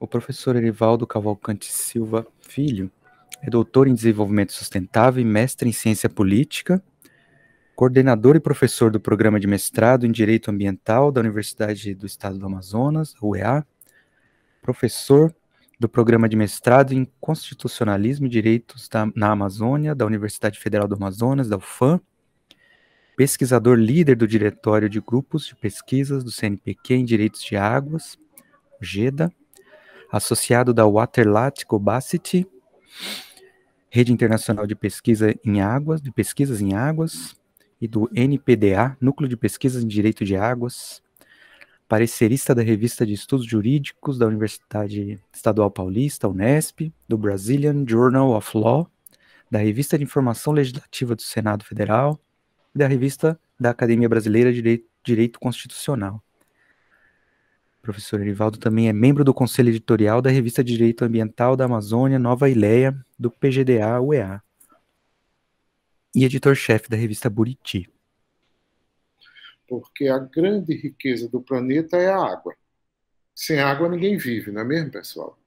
O professor Erivaldo Cavalcante Silva Filho é doutor em Desenvolvimento Sustentável e mestre em Ciência Política, coordenador e professor do Programa de Mestrado em Direito Ambiental da Universidade do Estado do Amazonas, UEA, professor do Programa de Mestrado em Constitucionalismo e Direitos na Amazônia, da Universidade Federal do Amazonas, da UFAM, pesquisador líder do Diretório de Grupos de Pesquisas do CNPq em Direitos de Águas, GEDA, associado da Waterlat Cobacity, Rede Internacional de Pesquisa em Águas, de Pesquisas em Águas, e do NPDA, Núcleo de Pesquisas em Direito de Águas, parecerista da Revista de Estudos Jurídicos da Universidade Estadual Paulista, Unesp, do Brazilian Journal of Law, da Revista de Informação Legislativa do Senado Federal e da Revista da Academia Brasileira de Direito Constitucional. O professor Erivaldo também é membro do Conselho Editorial da Revista de Direito Ambiental da Amazônia, Nova Ileia, do PGDA-UEA, e editor-chefe da revista Buriti. Porque a grande riqueza do planeta é a água. Sem água ninguém vive, não é mesmo, pessoal?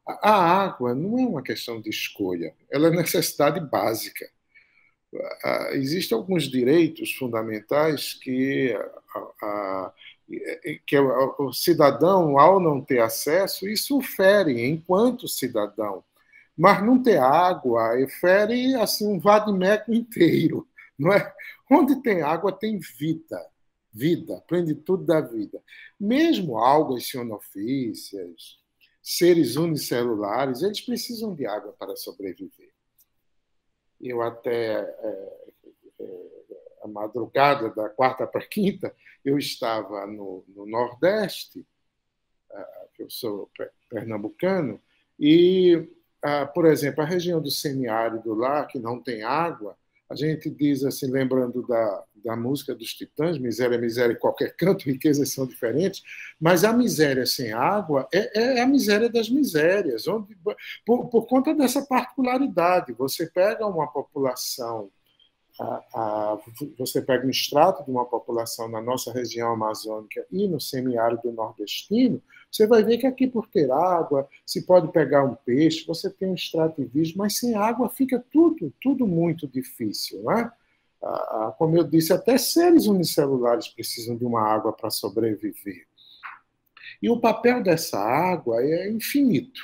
A água não é uma questão de escolha, ela é necessidade básica. Existem alguns direitos fundamentais que o cidadão, ao não ter acesso, isso o fere enquanto cidadão. Mas não ter água fere assim, um vadimeco inteiro. Não é? Onde tem água, tem vida, plenitude da vida. Mesmo algas cionofícias, seres unicelulares, eles precisam de água para sobreviver. Eu até a madrugada da quarta para quinta, eu estava no Nordeste, eu sou pernambucano, e, por exemplo, a região do semiárido lá, que não tem água, a gente diz assim, lembrando da música dos Titãs, miséria, miséria em qualquer canto, riquezas são diferentes, mas a miséria sem água é a miséria das misérias, onde, por conta dessa particularidade. Você pega uma população, você pega um extrato de uma população na nossa região amazônica e no semiárido nordestino, você vai ver que aqui, por ter água, se pode pegar um peixe, você tem um extrativismo, mas sem água fica tudo muito difícil, não é? Como eu disse, até seres unicelulares precisam de uma água para sobreviver. E o papel dessa água é infinito.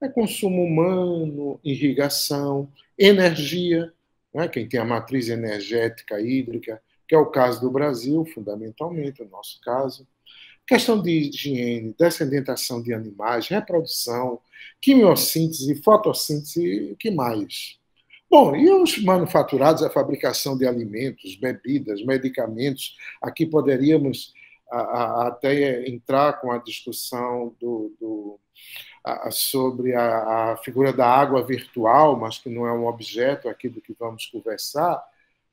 É consumo humano, irrigação, energia, né? Quem tem a matriz energética hídrica, que é o caso do Brasil, fundamentalmente, o nosso caso. Questão de higiene, descendentação de animais, reprodução, quimiossíntese, fotossíntese, o que mais? Bom, e os manufaturados, a fabricação de alimentos, bebidas, medicamentos? Aqui poderíamos até entrar com a discussão sobre a figura da água virtual, mas que não é um objeto aqui do que vamos conversar.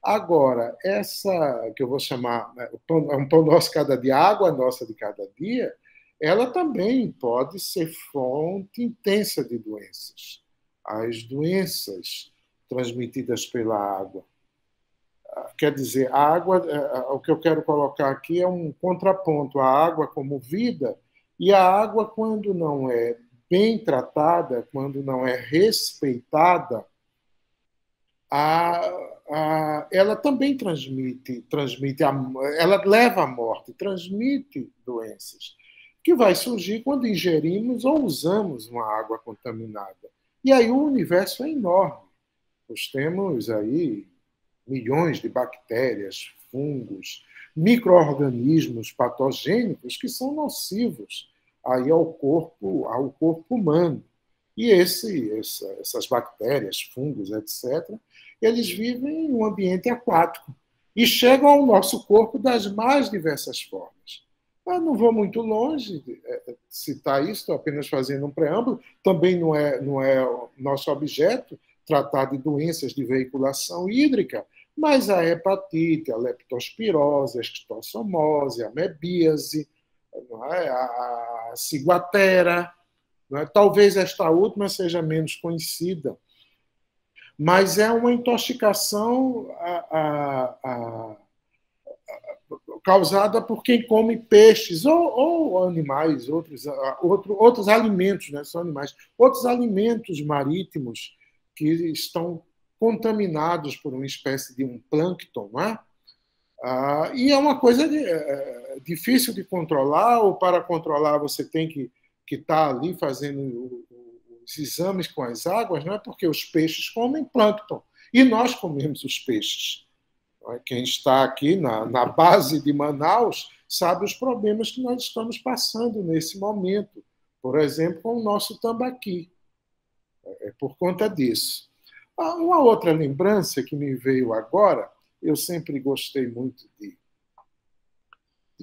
Agora, essa que eu vou chamar um pão nosso cada dia, a água nossa de cada dia, ela também pode ser fonte intensa de doenças. As doenças transmitidas pela água. Quer dizer, a água, o que eu quero colocar aqui é um contraponto, a água como vida, e a água, quando não é bem tratada, quando não é respeitada, ela também transmite ela leva à morte, transmite doenças, que vai surgir quando ingerimos ou usamos uma água contaminada. E aí o universo é enorme. Nós temos aí milhões de bactérias, fungos, micro-organismos patogênicos que são nocivos aí ao corpo humano. E essas bactérias, fungos, etc., eles vivem em um ambiente aquático e chegam ao nosso corpo das mais diversas formas. Eu não vou muito longe de citar isso, estou apenas fazendo um preâmbulo, também não é nosso objeto tratar de doenças de veiculação hídrica, mas a hepatite, a leptospirose, a esquistossomose, a amebíase, a ciguatera, talvez esta última seja menos conhecida, mas é uma intoxicação causada por quem come peixes ou animais, outros alimentos, né? São animais, outros alimentos marítimos que estão contaminados por uma espécie de um plâncton, não é? E é uma coisa difícil de controlar, ou para controlar você tem que estar ali fazendo os exames com as águas, não é? Porque os peixes comem plâncton e nós comemos os peixes. Quem está aqui na base de Manaus sabe os problemas que nós estamos passando nesse momento, por exemplo, com o nosso tambaqui. É por conta disso. Uma outra lembrança que me veio agora, eu sempre gostei muito de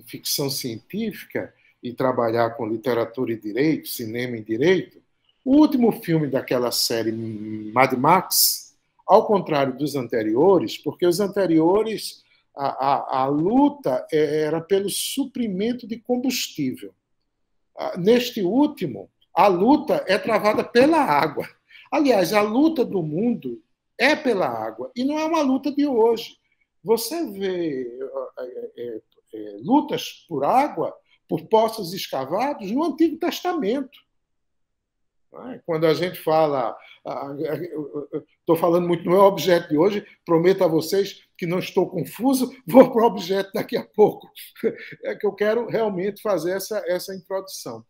ficção científica e trabalhar com literatura e direito, cinema e direito. O último filme daquela série Mad Max, ao contrário dos anteriores, porque os anteriores, a luta era pelo suprimento de combustível. Neste último, a luta é travada pela água. Aliás, a luta do mundo é pela água, e não é uma luta de hoje. Você vê lutas por água, por poços escavados, no Antigo Testamento. Quando a gente fala, estou falando muito, não é o objeto de hoje, prometo a vocês que não estou confuso, vou para o objeto daqui a pouco. É que eu quero realmente fazer essa introdução.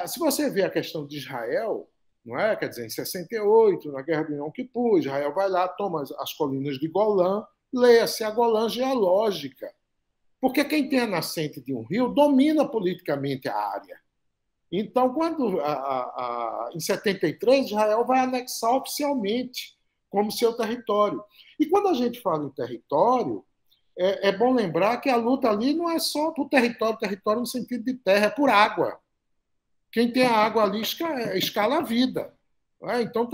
Se você vê a questão de Israel, não é? Quer dizer, em 68, na Guerra do Yom Kippur, Israel vai lá, toma as colinas de Golã, leia-se a Golã geológica. Porque quem tem a nascente de um rio domina politicamente a área. Então, quando em 73, Israel vai anexar oficialmente como seu território. E quando a gente fala em território, é bom lembrar que a luta ali não é só por território no sentido de terra, é por água. Quem tem a água ali escala a vida. Então,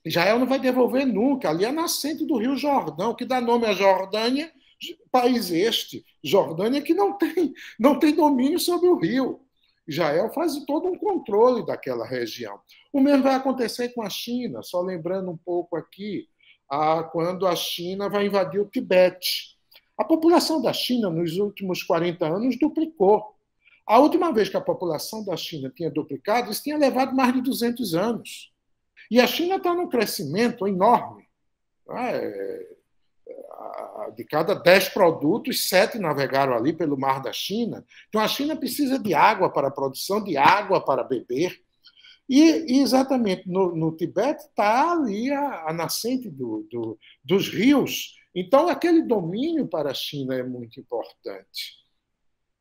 Israel não vai devolver nunca. Ali é a nascente do Rio Jordão, que dá nome à Jordânia, país este, Jordânia, que não tem domínio sobre o rio. Israel faz todo um controle daquela região. O mesmo vai acontecer com a China, só lembrando um pouco aqui, quando a China vai invadir o Tibete. A população da China, nos últimos 40 anos, duplicou. A última vez que a população da China tinha duplicado, isso tinha levado mais de 200 anos. E a China está num crescimento enorme. De cada 10 produtos, 7 navegaram ali pelo mar da China. Então, a China precisa de água para a produção, de água para beber. E exatamente no Tibete está ali a nascente dos rios. Então, aquele domínio para a China é muito importante.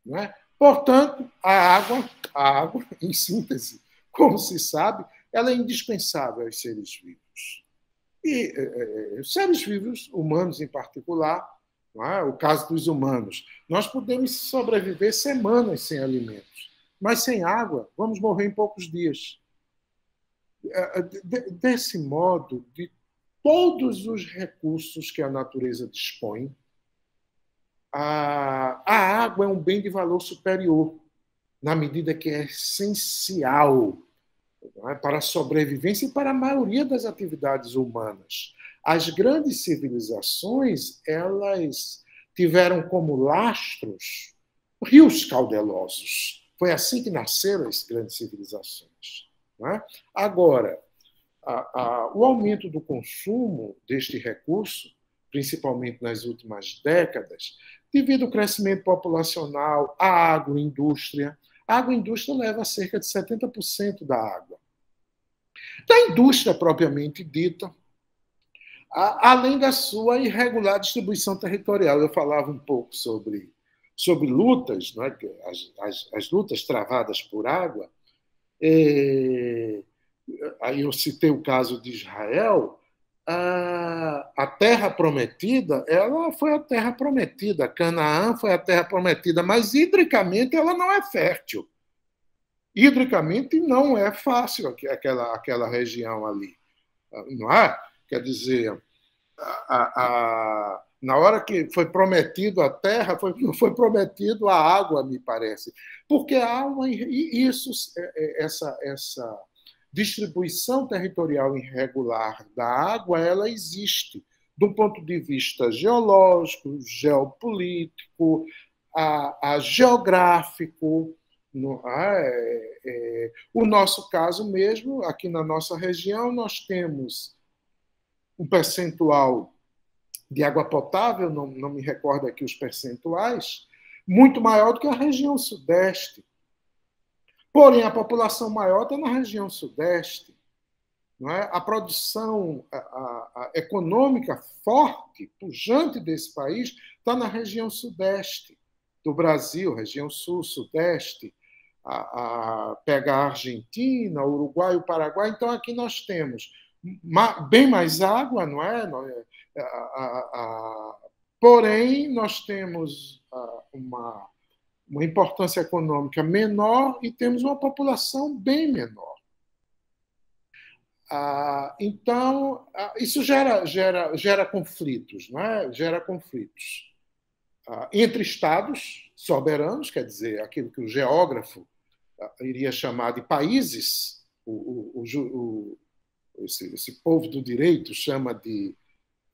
Não é? Portanto, a água, em síntese, como se sabe, ela é indispensável aos seres vivos. E seres vivos, humanos em particular, não é? O caso dos humanos, nós podemos sobreviver semanas sem alimentos, mas sem água, vamos morrer em poucos dias. Desse modo, de todos os recursos que a natureza dispõe, a água é um bem de valor superior, na medida que é essencial para a sobrevivência e para a maioria das atividades humanas. As grandes civilizações, elas tiveram como lastros rios caudelosos. Foi assim que nasceram as grandes civilizações. Não é? Agora, o aumento do consumo deste recurso, principalmente nas últimas décadas, devido ao crescimento populacional, a agroindústria. A agroindústria leva a cerca de 70% da água. Da indústria propriamente dita, além da sua irregular distribuição territorial. Eu falava um pouco sobre lutas, não é? As lutas travadas por água. Aí eu citei o caso de Israel. A terra prometida, ela foi a terra prometida. Canaã foi a terra prometida, mas hidricamente ela não é fértil. Hidricamente não é fácil aquela região ali. Não é? Quer dizer, na hora que foi prometido a terra, foi prometido a água, me parece. Porque há essa distribuição territorial irregular da água, ela existe, do ponto de vista geológico, geopolítico, geográfico. O nosso caso mesmo, aqui na nossa região, nós temos um percentual de água potável, não me recordo aqui os percentuais, muito maior do que a região sudeste. Porém, a população maior está na região sudeste. Não é? A produção econômica forte, pujante desse país, está na região sudeste do Brasil, região sul, sudeste. Pega a Argentina, o Uruguai, o Paraguai. Então, aqui nós temos bem mais água, não é? Porém, nós temos uma importância econômica menor e temos uma população bem menor. Então, isso gera conflitos, não é? Gera conflitos entre estados soberanos, quer dizer, aquilo que o geógrafo iria chamar de países, esse povo do direito chama de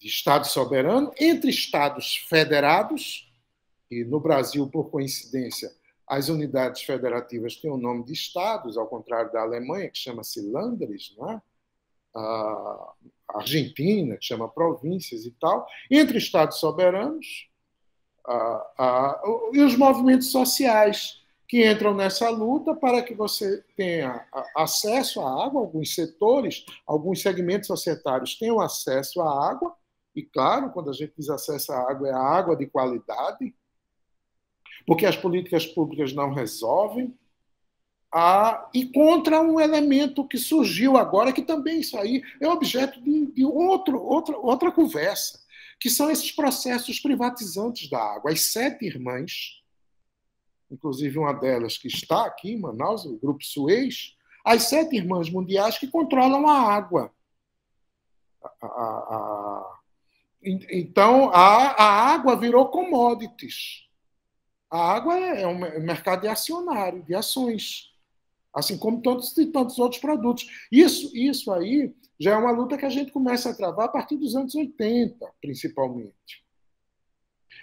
Estado soberano, entre Estados federados, e no Brasil, por coincidência, as unidades federativas têm o nome de Estados, ao contrário da Alemanha, que chama-se Länders, não é? A Argentina, que chama províncias e tal, entre Estados soberanos e os movimentos sociais que entram nessa luta para que você tenha acesso à água, alguns setores, alguns segmentos societários tenham acesso à água, e claro, quando a gente diz acesso à água, é a água de qualidade, porque as políticas públicas não resolvem, e contra um elemento que surgiu agora, que também isso aí é objeto de outra conversa, que são esses processos privatizantes da água. As 7 irmãs, inclusive uma delas que está aqui em Manaus, o Grupo Suez, as 7 irmãs mundiais que controlam a água. Então, a água virou commodities. A água é um mercado de acionário, de ações, assim como tantos e tantos outros produtos. Isso aí já é uma luta que a gente começa a travar a partir dos anos 80, principalmente.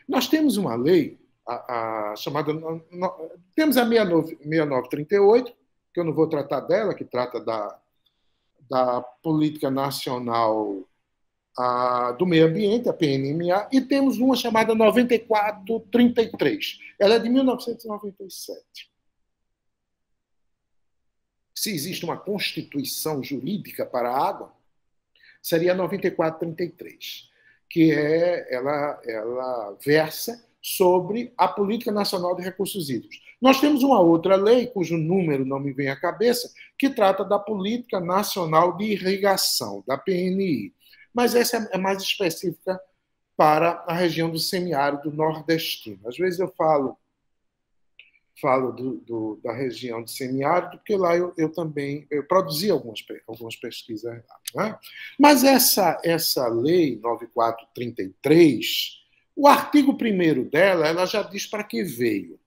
Nós temos uma lei chamada... Temos a 6938, que eu não vou tratar dela, que trata da Política Nacional do Meio Ambiente, a PNMA, e temos uma chamada 9433. Ela é de 1997. Se existe uma constituição jurídica para a água, seria 9433, que ela versa sobre a Política Nacional de Recursos Hídricos. Nós temos uma outra lei, cujo número não me vem à cabeça, que trata da Política Nacional de Irrigação, da PNI. Mas essa é mais específica para a região do semiárido nordestino. Às vezes eu falo da região do semiárido, porque lá eu também produzi algumas pesquisas lá. Né? Mas essa lei 9433, o artigo 1º dela, ela já diz para que veio.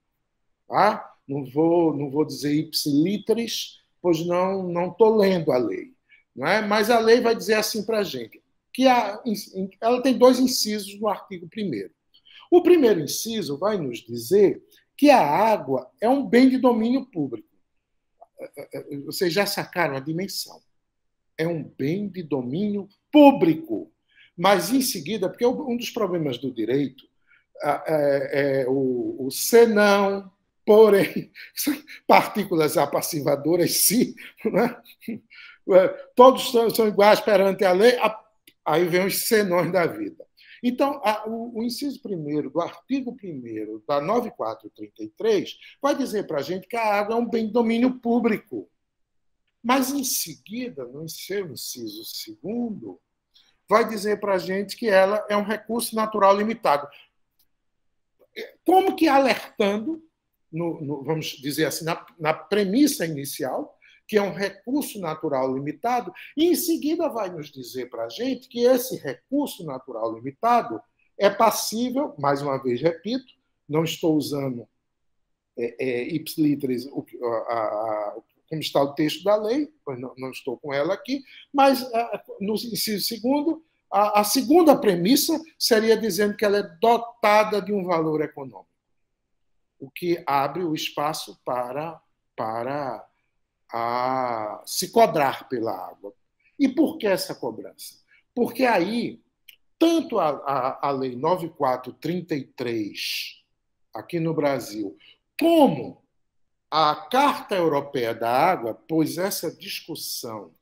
Tá? Não vou dizer ipsiliteris, pois não estou lendo a lei. Não é? Mas a lei vai dizer assim para a gente, que ela tem 2 incisos no artigo 1º. O primeiro inciso vai nos dizer que a água é um bem de domínio público. Vocês já sacaram a dimensão. É um bem de domínio público. Mas, em seguida, porque um dos problemas do direito é o senão, porém, partículas apassivadoras, sim, né? Todos são iguais perante a lei, aí vem os senões da vida. Então, o inciso 1º do artigo 1º da 9433 vai dizer para a gente que a água é um bem de domínio público. Mas, em seguida, no seu inciso 2º, vai dizer para a gente que ela é um recurso natural limitado. Como que alertando, vamos dizer assim, na premissa inicial, que é um recurso natural limitado, e em seguida vai nos dizer para a gente que esse recurso natural limitado é passível, mais uma vez repito, não estou usando ipsiliteris, como está o texto da lei, pois não estou com ela aqui, mas no inciso 2º, A segunda premissa seria dizendo que ela é dotada de um valor econômico, o que abre o espaço para se cobrar pela água. E por que essa cobrança? Porque aí, tanto a Lei 9433, aqui no Brasil, como a Carta Europeia da Água, pois essa discussão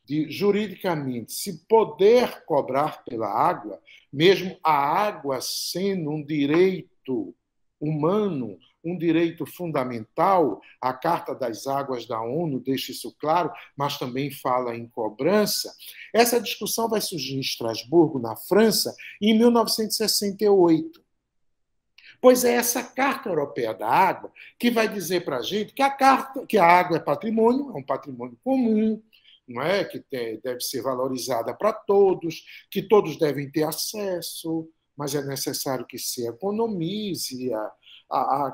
de, juridicamente, se poder cobrar pela água, mesmo a água sendo um direito humano, um direito fundamental, a Carta das Águas da ONU deixa isso claro, mas também fala em cobrança. Essa discussão vai surgir em Estrasburgo, na França, em 1968. Pois é essa Carta Europeia da Água que vai dizer para a gente que a água é patrimônio, é um patrimônio comum, não é? Que deve ser valorizada para todos, que todos devem ter acesso, mas é necessário que se economize,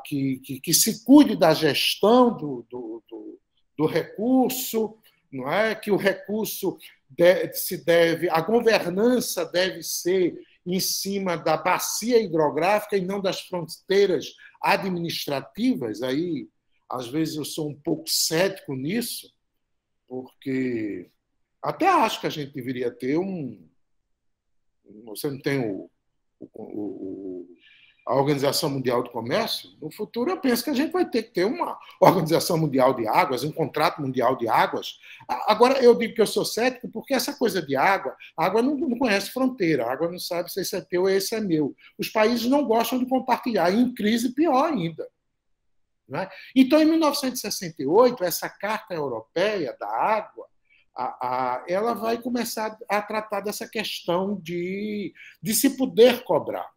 que se cuide da gestão do recurso, não é? Que o recurso a governança deve ser em cima da bacia hidrográfica e não das fronteiras administrativas. Aí, às vezes, eu sou um pouco cético nisso, porque até acho que a gente deveria ter Você não tem a Organização Mundial do Comércio? No futuro, eu penso que a gente vai ter que ter uma Organização Mundial de Águas, um contrato mundial de águas. Agora, eu digo que eu sou cético porque essa coisa de água, a água não conhece fronteira, a água não sabe se esse é teu ou esse é meu. Os países não gostam de compartilhar, e em crise, pior ainda. Não é? Então, em 1968, essa Carta Europeia da Água, ela vai começar a tratar dessa questão de se poder cobrar.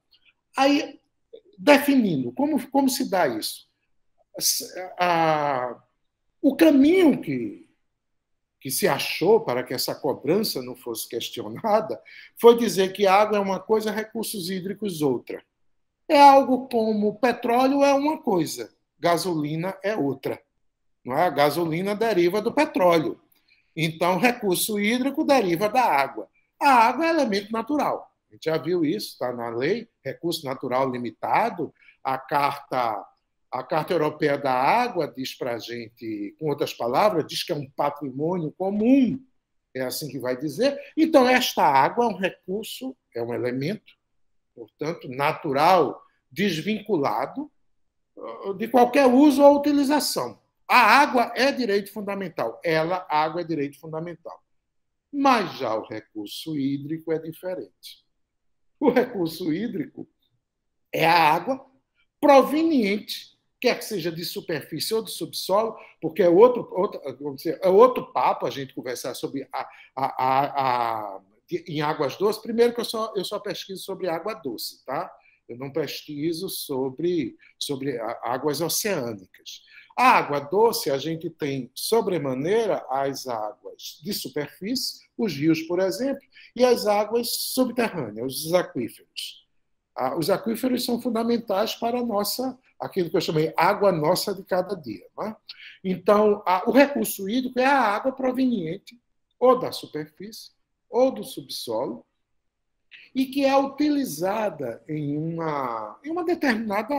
Aí, definindo, como se dá isso? O caminho que se achou para que essa cobrança não fosse questionada foi dizer que água é uma coisa, recursos hídricos outra. É algo como petróleo é uma coisa, gasolina é outra. Não é? A gasolina deriva do petróleo. Então, recurso hídrico deriva da água. A água é elemento natural. A gente já viu isso, está na lei, recurso natural limitado. A Carta Europeia da Água diz para a gente, com outras palavras, diz que é um patrimônio comum. É assim que vai dizer. Então, esta água é um recurso, é um elemento, portanto, natural, desvinculado de qualquer uso ou utilização. A água é direito fundamental. A água é direito fundamental. Mas já o recurso hídrico é diferente. O recurso hídrico é a água proveniente, quer que seja de superfície ou de subsolo, porque é outro papo a gente conversar sobre em águas doces. Primeiro que eu só pesquiso sobre água doce, tá? Eu não pesquiso sobre águas oceânicas. A água doce, a gente tem, sobremaneira, as águas de superfície, os rios, por exemplo, e as águas subterrâneas, os aquíferos. Os aquíferos são fundamentais para aquilo que eu chamei água nossa de cada dia. Não é? Então, o recurso hídrico é a água proveniente ou da superfície ou do subsolo, e que é utilizada em uma determinada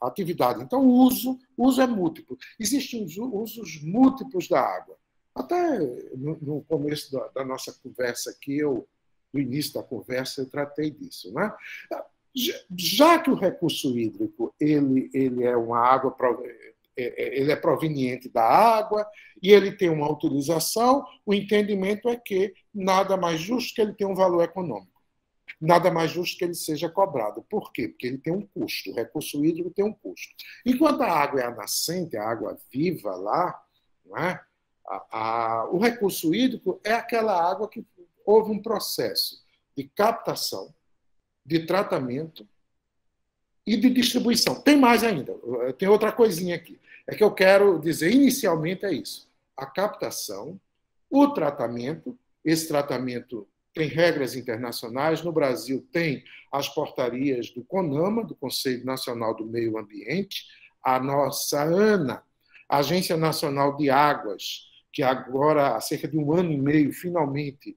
atividade. Então, o uso é múltiplo. Existem usos múltiplos da água. Até no começo da nossa conversa aqui, no início da conversa, eu tratei disso. Né? Já que o recurso hídrico ele é uma água, ele é proveniente da água e ele tem uma utilização, o entendimento é que nada mais justo que ele tenha um valor econômico. Nada mais justo que ele seja cobrado. Por quê? Porque ele tem um custo. O recurso hídrico tem um custo. Enquanto a água é a nascente, a água viva lá, não é? O recurso hídrico é aquela água que houve um processo de captação, de tratamento e de distribuição. Tem mais ainda. Tem outra coisinha aqui. É que eu quero dizer, inicialmente, é isso. A captação, o tratamento, esse tratamento tem regras internacionais. No Brasil, tem as portarias do CONAMA, do Conselho Nacional do Meio Ambiente, a nossa ANA, Agência Nacional de Águas, que agora, há cerca de 1 ano e meio, finalmente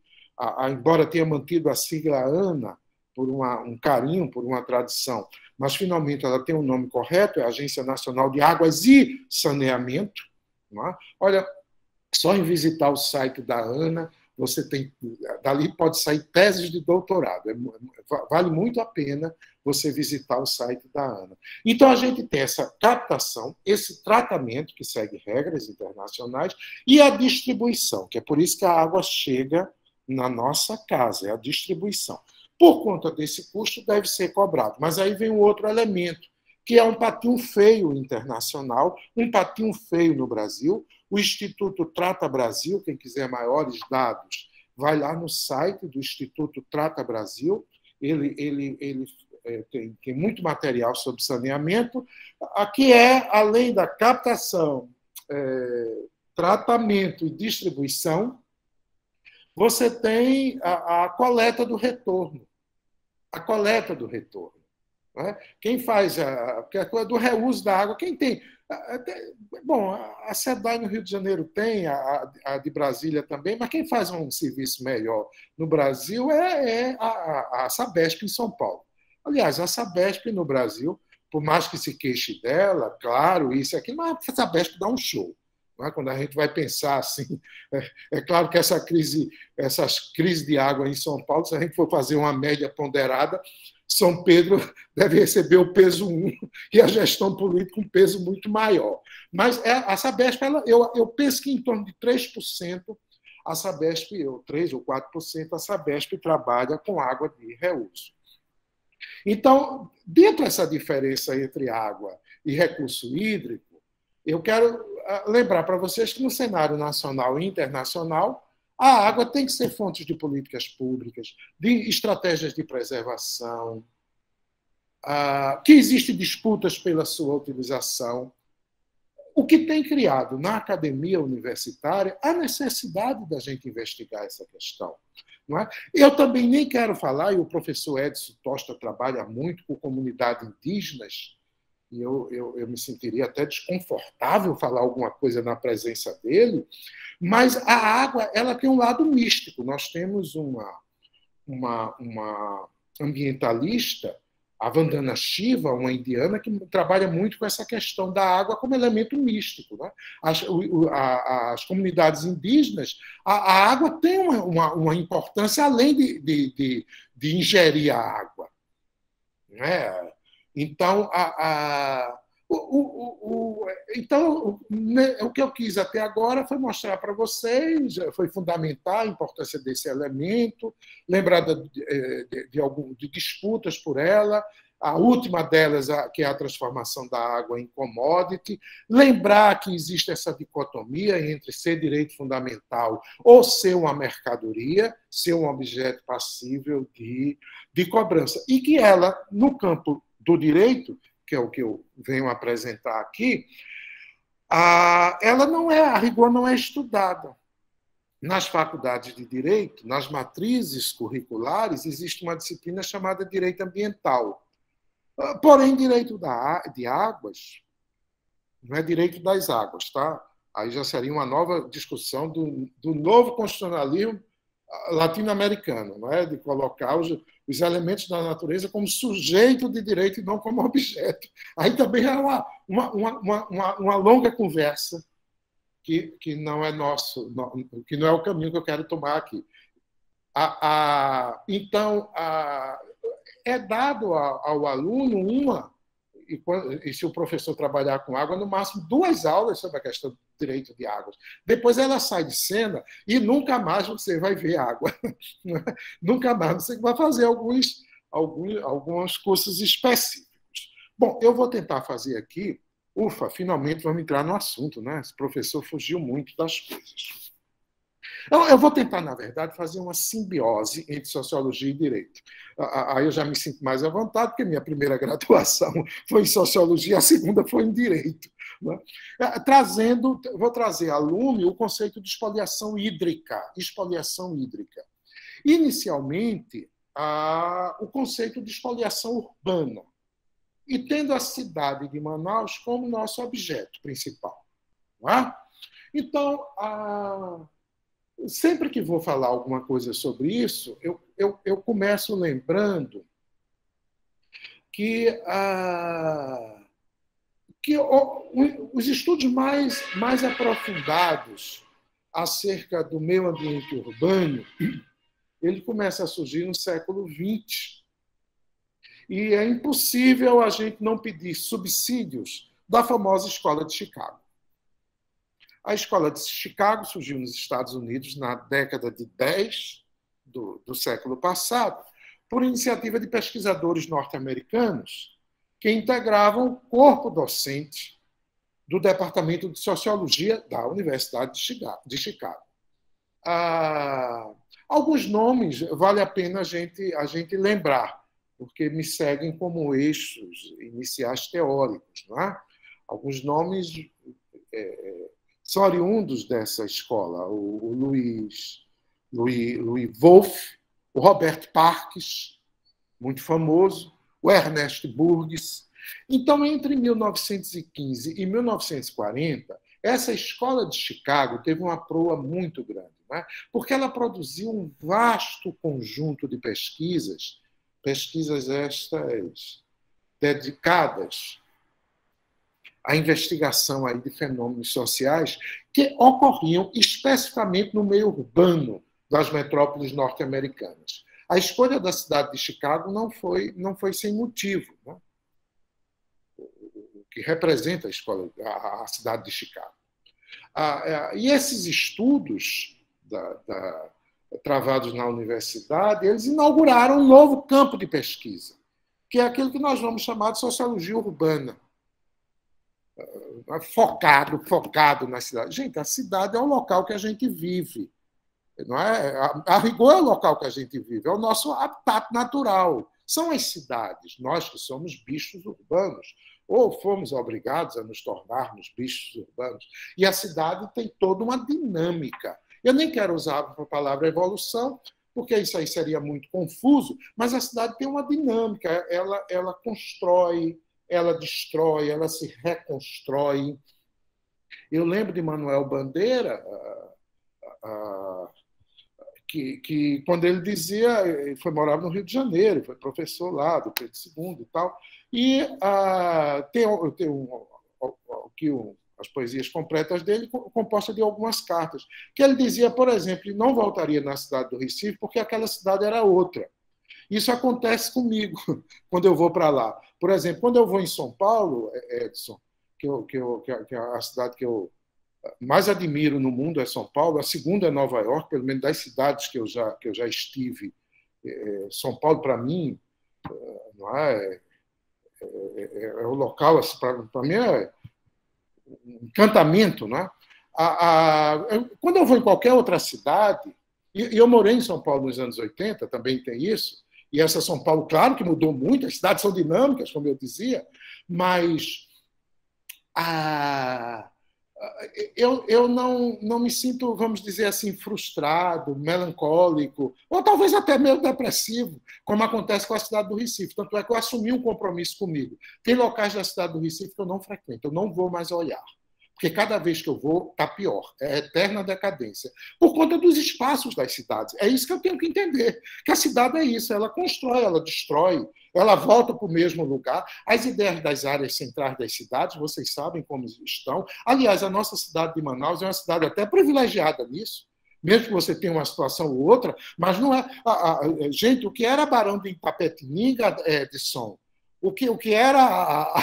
embora tenha mantido a sigla ANA, por um carinho, por uma tradição, mas finalmente ela tem um nome correto, é a Agência Nacional de Águas e Saneamento. Não é? Olha, só em visitar o site da ANA, você tem, dali pode sair teses de doutorado. Vale muito a pena você visitar o site da ANA. Então, a gente tem essa captação, esse tratamento, que segue regras internacionais, e a distribuição, que é por isso que a água chega na nossa casa, é a distribuição. Por conta desse custo, deve ser cobrado. Mas aí vem um outro elemento, que é um patinho feio internacional, um patinho feio no Brasil. O Instituto Trata Brasil, quem quiser maiores dados, vai lá no site do Instituto Trata Brasil. Ele tem muito material sobre saneamento. Aqui além da captação, tratamento e distribuição, você tem a coleta do retorno. A coleta do retorno. Né? Quem faz a coisa do reuso da água, quem tem? Bom, a SEDAI no Rio de Janeiro tem, a de Brasília também, mas quem faz um serviço melhor no Brasil é a Sabesp em São Paulo. Aliás, a Sabesp no Brasil, por mais que se queixe dela, claro, isso e aquilo, mas a Sabesp dá um show. Quando a gente vai pensar assim, é claro que essas crises de água em São Paulo, se a gente for fazer uma média ponderada, São Pedro deve receber o peso 1 e a gestão política um peso muito maior. Mas a Sabesp, eu penso que em torno de 3%, a Sabesp, 3 ou 4%, a Sabesp trabalha com água de reuso. Então, dentro dessa diferença entre água e recurso hídrico, eu quero lembrar para vocês que no cenário nacional e internacional, a água tem que ser fonte de políticas públicas, de estratégias de preservação, que existem disputas pela sua utilização, o que tem criado na academia universitária a necessidade da gente investigar essa questão. Não é? Eu também nem quero falar, e o professor Edson Tosta trabalha muito com comunidades indígenas, e eu me sentiria até desconfortável falar alguma coisa na presença dele, mas a água ela tem um lado místico. Nós temos uma ambientalista, a Vandana Shiva, uma indiana, que trabalha muito com essa questão da água como elemento místico. Né? As comunidades indígenas, a água tem uma importância além de ingerir a água. Né? Então, o que eu quis até agora foi mostrar para vocês, foi fundamental a importância desse elemento, lembrar de disputas por ela, a última delas, que é a transformação da água em commodity, lembrar que existe essa dicotomia entre ser direito fundamental ou ser uma mercadoria, ser um objeto passível de cobrança, e que ela, no campo do direito, que é o que eu venho apresentar aqui, ela não a rigor não é estudada. Nas faculdades de direito, nas matrizes curriculares, existe uma disciplina chamada direito ambiental. Porém, direito de águas não é direito das águas, tá? Aí já seria uma nova discussão do novo constitucionalismo latino-americano, não é? De colocar os elementos da natureza como sujeito de direito e não como objeto. Aí também é uma longa conversa que não é nosso, que não é o caminho que eu quero tomar aqui. Então, é dado ao aluno e se o professor trabalhar com água, no máximo 2 aulas sobre a questão do direito de águas. Depois ela sai de cena e nunca mais você vai ver água. Nunca mais. Você vai fazer alguns cursos específicos. Bom, eu vou tentar fazer aqui. Ufa, finalmente vamos entrar no assunto, né? Esse professor fugiu muito das coisas. Eu vou tentar, na verdade, fazer uma simbiose entre sociologia e direito. Aí eu já me sinto mais à vontade, porque minha primeira graduação foi em sociologia, a segunda foi em direito. Né? Vou trazer a lume o conceito de espoliação hídrica. Espoliação hídrica. Inicialmente, o conceito de espoliação urbana, e tendo a cidade de Manaus como nosso objeto principal. Não é? Então, sempre que vou falar alguma coisa sobre isso, eu começo lembrando que, os estudos mais aprofundados acerca do meio ambiente urbano, ele começa a surgir no século XX. E é impossível a gente não pedir subsídios da famosa Escola de Chicago. A Escola de Chicago surgiu nos Estados Unidos na década de 10 do século passado, por iniciativa de pesquisadores norte-americanos que integravam o corpo docente do Departamento de Sociologia da Universidade de Chicago. Alguns nomes vale a pena a gente lembrar, porque me seguem como eixos iniciais teóricos. Não é? Alguns nomes são oriundos dessa escola. O Louis Wolff, o Robert Parkes, muito famoso, o Ernest Burgess. Então, entre 1915 e 1940, essa escola de Chicago teve uma proa muito grande, né? Porque ela produziu um vasto conjunto de pesquisas estas dedicadas à investigação aí de fenômenos sociais que ocorriam especificamente no meio urbano das metrópoles norte-americanas. A escolha da cidade de Chicago não foi sem motivo, né? O que representa a cidade de Chicago. E esses estudos travados na universidade, eles inauguraram um novo campo de pesquisa, que é aquilo que nós vamos chamar de sociologia urbana, focado na cidade. Gente, a cidade é o local que a gente vive. Não é? A rigor é o local que a gente vive, é o nosso habitat natural. São as cidades, nós que somos bichos urbanos, ou fomos obrigados a nos tornarmos bichos urbanos. E a cidade tem toda uma dinâmica. Eu nem quero usar a palavra evolução, porque isso aí seria muito confuso, mas a cidade tem uma dinâmica, ela constrói, ela destrói, ela se reconstrói. Eu lembro de Manuel Bandeira, que quando ele dizia, ele foi morar no Rio de Janeiro, foi professor lá do Pedro II e tal, e as poesias completas dele composta de algumas cartas, que ele dizia, por exemplo, que não voltaria na cidade do Recife porque aquela cidade era outra. Isso acontece comigo quando eu vou para lá. Por exemplo, quando eu vou em São Paulo, Edson, que é a cidade que eu mais admiro no mundo é São Paulo, a segunda é Nova York, pelo menos das cidades que eu já estive. São Paulo, para mim, não é o local, assim, para mim, é um encantamento. Não é? Quando eu vou em qualquer outra cidade, e eu morei em São Paulo nos anos 80, também tem isso, e essa São Paulo, claro que mudou muito, as cidades são dinâmicas, como eu dizia, mas eu não me sinto, vamos dizer assim, frustrado, melancólico, ou talvez até meio depressivo, como acontece com a cidade do Recife. Tanto é que eu assumi um compromisso comigo. Tem locais da cidade do Recife que eu não frequento, eu não vou mais olhar. Porque cada vez que eu vou, está pior. É eterna decadência. Por conta dos espaços das cidades. É isso que eu tenho que entender. Que a cidade é isso. Ela constrói, ela destrói, ela volta para o mesmo lugar. As ideias das áreas centrais das cidades, vocês sabem como estão. Aliás, a nossa cidade de Manaus é uma cidade até privilegiada nisso. Mesmo que você tenha uma situação ou outra, mas não é... Gente, o que era Barão de Itapetininga, Edson? O que era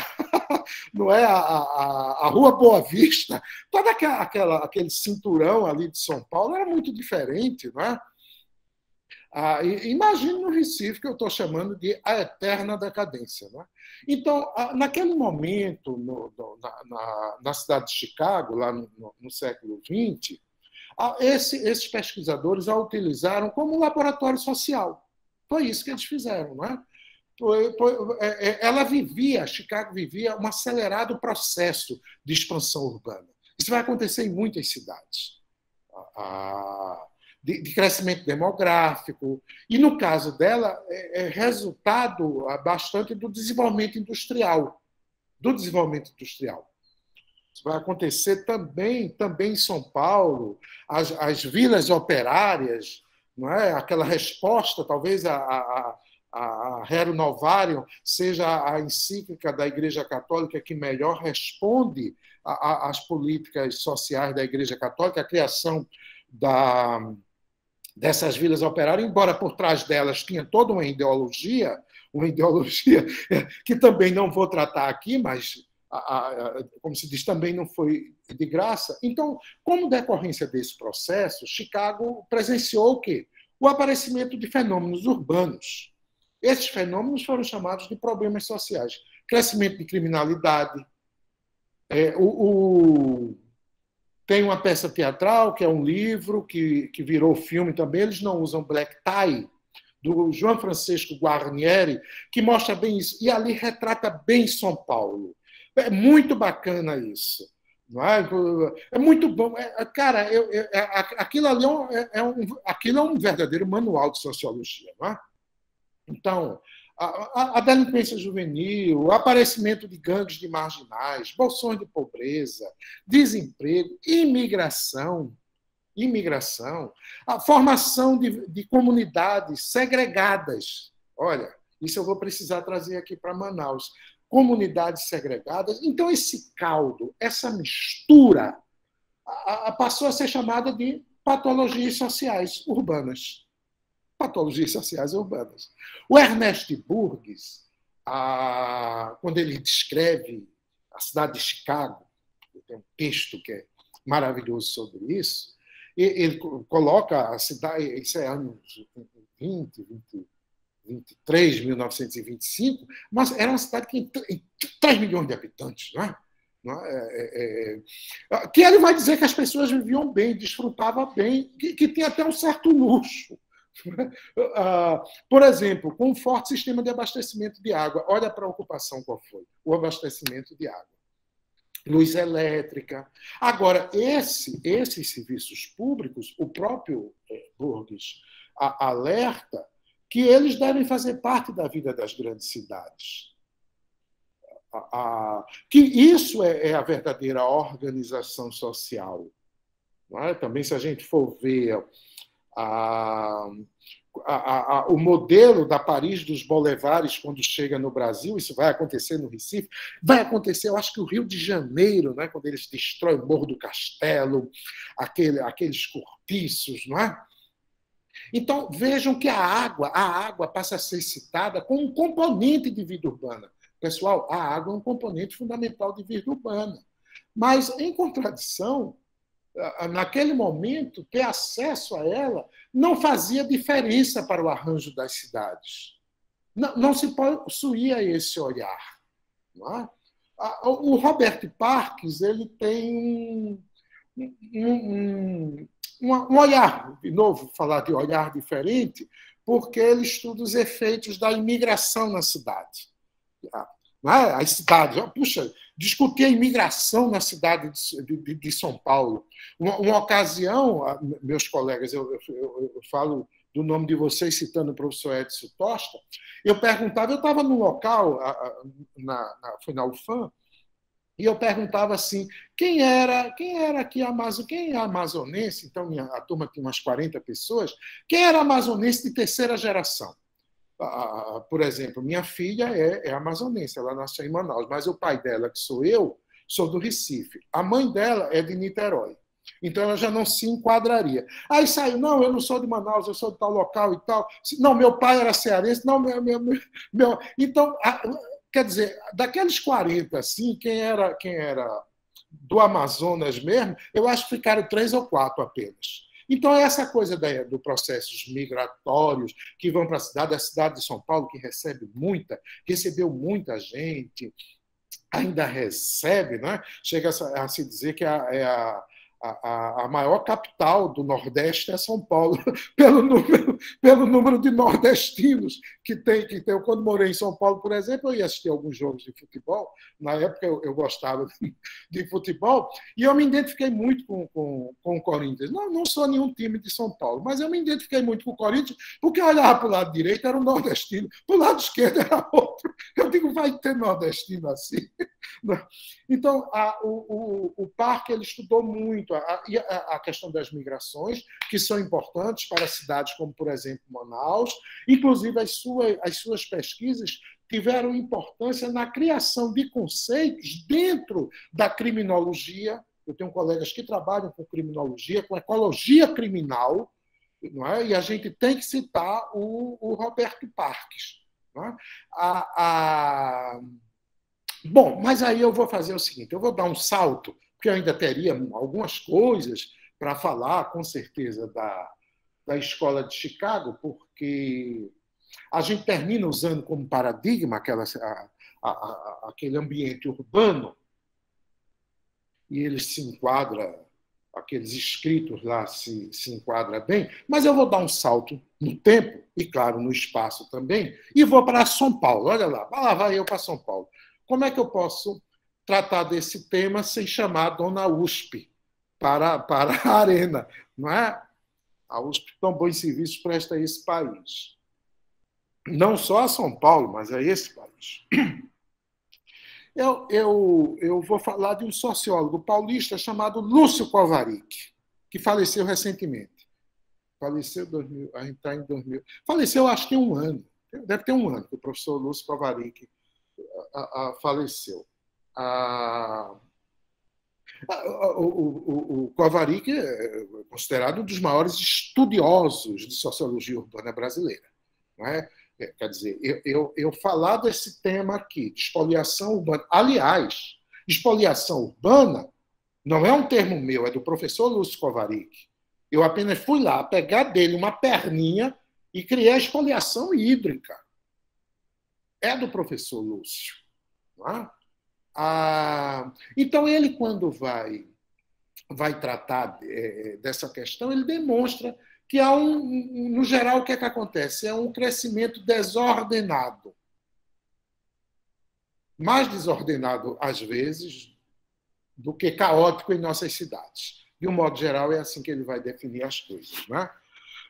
não é a Rua Boa Vista, todo aquele cinturão ali de São Paulo era muito diferente, não é? Imagine no Recife, que eu estou chamando de a eterna decadência. Não é? Então, naquele momento, na cidade de Chicago, lá no século XX, esses pesquisadores a utilizaram como um laboratório social. Foi isso que eles fizeram, não é? Chicago vivia um acelerado processo de expansão urbana. Isso vai acontecer em muitas cidades. De crescimento demográfico. E, no caso dela, é resultado bastante do desenvolvimento industrial. Isso vai acontecer também em São Paulo, as vilas operárias, não é? Aquela resposta, talvez a Rerum Novarium seja a encíclica da Igreja Católica que melhor responde às políticas sociais da Igreja Católica, a criação dessas vilas operárias, embora por trás delas tinha toda uma ideologia que também não vou tratar aqui, mas, como se diz, também não foi de graça. Então, como decorrência desse processo, Chicago presenciou o quê? O aparecimento de fenômenos urbanos. Esses fenômenos foram chamados de problemas sociais. Crescimento de criminalidade. Tem uma peça teatral, que é um livro, que virou filme também, eles não usam black tie, do João Francisco Guarnieri, que mostra bem isso. E ali retrata bem São Paulo. É muito bacana isso. Não é? É muito bom. Cara, aquilo ali aquilo é um verdadeiro manual de sociologia. Não é? Então, a delinquência juvenil, o aparecimento de gangues de marginais, bolsões de pobreza, desemprego, imigração, a formação de comunidades segregadas. Olha, isso eu vou precisar trazer aqui para Manaus. Comunidades segregadas. Então, esse caldo, essa mistura, passou a ser chamada de patologias sociais urbanas. Patologias sociais urbanas. O Ernest Burgess, quando ele descreve a cidade de Chicago, tem um texto que é maravilhoso sobre isso, ele coloca a cidade, isso é anos 23, 1925, mas era uma cidade que tem 3 milhões de habitantes, não é? Que ele vai dizer que as pessoas viviam bem, desfrutavam bem, que tinha até um certo luxo. Por exemplo, com um forte sistema de abastecimento de água. Olha a preocupação qual foi: o abastecimento de água. Luz elétrica. Agora, esses serviços públicos, o próprio Burgess alerta que eles devem fazer parte da vida das grandes cidades. Que isso é a verdadeira organização social. Não é? Também, se a gente for ver o modelo da Paris dos Boulevards quando chega no Brasil, isso vai acontecer no Recife, vai acontecer, eu acho que o Rio de Janeiro, né, quando eles destroem o Morro do Castelo, aqueles cortiços, não é? Então, vejam que a água passa a ser citada como um componente de vida urbana. Pessoal, a água é um componente fundamental de vida urbana. Mas, em contradição, naquele momento, ter acesso a ela não fazia diferença para o arranjo das cidades. Não se possuía esse olhar. Não é? O Robert Parkes ele tem um olhar, de novo, falar de olhar diferente, porque ele estuda os efeitos da imigração na cidade. As cidades, puxa, discutir a imigração na cidade de São Paulo. Uma ocasião, meus colegas, eu falo do nome de vocês, citando o professor Edson Tosta, eu estava num local, foi na UFAM, e eu perguntava assim, quem era aqui quem é amazonense? Então, a turma tinha umas 40 pessoas. Quem era amazonense de terceira geração? Por exemplo, minha filha é amazonense, ela nasceu em Manaus, mas o pai dela, que sou eu, sou do Recife. A mãe dela é de Niterói. Então, ela já não se enquadraria. Aí saiu, não, eu não sou de Manaus, eu sou de tal local e tal. Não, meu pai era cearense. Não, meu... Então, quer dizer, daqueles 40, assim, quem era do Amazonas mesmo, eu acho que ficaram 3 ou 4 apenas. Então, é essa coisa do processos migratórios que vão para a cidade de São Paulo, que recebeu muita gente, ainda recebe, né? Chega a se dizer que a maior capital do Nordeste é São Paulo, pelo número de nordestinos que tem. Eu, quando morei em São Paulo, por exemplo, eu ia assistir alguns jogos de futebol. Na época, eu gostava de futebol, e eu me identifiquei muito com o Corinthians. Não sou nenhum time de São Paulo, mas eu me identifiquei muito com o Corinthians, porque eu olhava para o lado direito, era um nordestino, para o lado esquerdo era outro. outro. Eu digo, vai ter nordestino assim? Então, o Parker ele estudou muito a questão das migrações, que são importantes para cidades como, por exemplo, Manaus. Inclusive, as suas pesquisas tiveram importância na criação de conceitos dentro da criminologia. Eu tenho colegas que trabalham com criminologia, com ecologia criminal, não é? E a gente tem que citar o Roberto Parques. Não é? Bom, mas aí eu vou fazer o seguinte, eu vou dar um salto, porque eu ainda teria algumas coisas para falar, com certeza, da Escola de Chicago, porque a gente termina usando como paradigma aquele ambiente urbano, e ele se enquadra, aqueles escritos lá se enquadra bem, mas eu vou dar um salto no tempo, e claro, no espaço também, e vou para São Paulo. Olha lá vai eu para São Paulo. Como é que eu posso tratar desse tema sem chamar a dona USP para a arena? Não é? A USP tão bons serviços presta a esse país. Não só a São Paulo, mas a esse país. Eu vou falar de um sociólogo paulista chamado Lúcio Kovarik, que faleceu recentemente. Faleceu a gente está em 2000. Faleceu, acho que tem um ano. Deve ter um ano que o professor Lúcio Kovarik faleceu. O Kovarik é considerado um dos maiores estudiosos de sociologia urbana brasileira. Não é? Quer dizer, eu falar desse tema aqui, de espoliação urbana. Aliás, espoliação urbana não é um termo meu, é do professor Lúcio Kovarik. Eu apenas fui lá pegar dele uma perninha e criei a espoliação hídrica. É do professor Lúcio. Não é? Então, ele, quando vai tratar dessa questão, ele demonstra que há no geral, o que é que acontece? É um crescimento desordenado. Mais desordenado, às vezes, do que caótico em nossas cidades. De um modo geral, é assim que ele vai definir as coisas. Não é?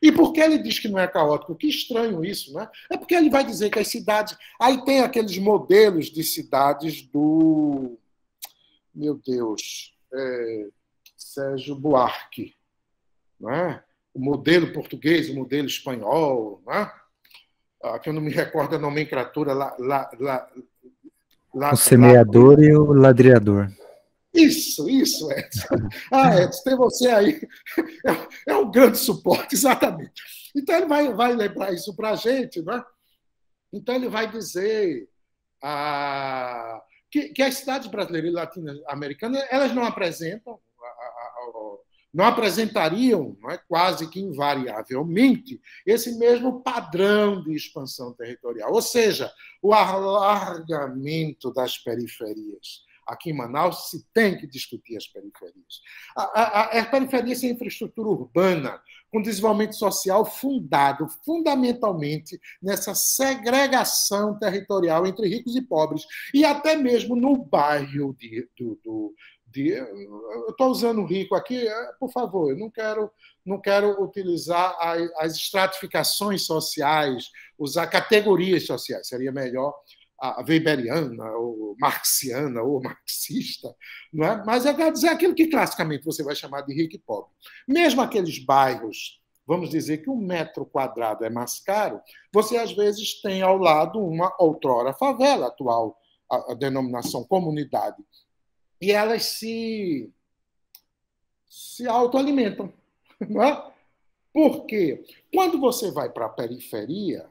E por que ele diz que não é caótico? Que estranho isso, né? É porque ele vai dizer que as cidades... Aí tem aqueles modelos de cidades do... Meu Deus... Sérgio Buarque. Não é? O modelo português, o modelo espanhol. Não é? Que eu não me recordo a nomenclatura. O semeador e o ladreador. Isso, Edson. Edson, tem você aí. É um grande suporte, exatamente. Então, ele vai lembrar isso para a gente, né? Então, ele vai dizer que as cidades brasileiras e latino-americanas elas não apresentam, não apresentariam, não é, quase que invariavelmente, esse mesmo padrão de expansão territorial, ou seja, o alargamento das periferias. Aqui em Manaus se tem que discutir as periferias. As periferias sem infraestrutura urbana, com desenvolvimento social fundado fundamentalmente nessa segregação territorial entre ricos e pobres, e até mesmo no bairro eu estou usando rico aqui, por favor, eu não quero utilizar as estratificações sociais, usar categorias sociais, seria melhor a weberiana, ou marxiana, ou marxista, não é? Mas eu quero dizer aquilo que classicamente você vai chamar de rico e pobre. Mesmo aqueles bairros, vamos dizer que 1 metro quadrado é mais caro, você às vezes tem ao lado uma outrora favela, atual a denominação comunidade, e elas se autoalimentam. Não é? Porque quando você vai para a periferia,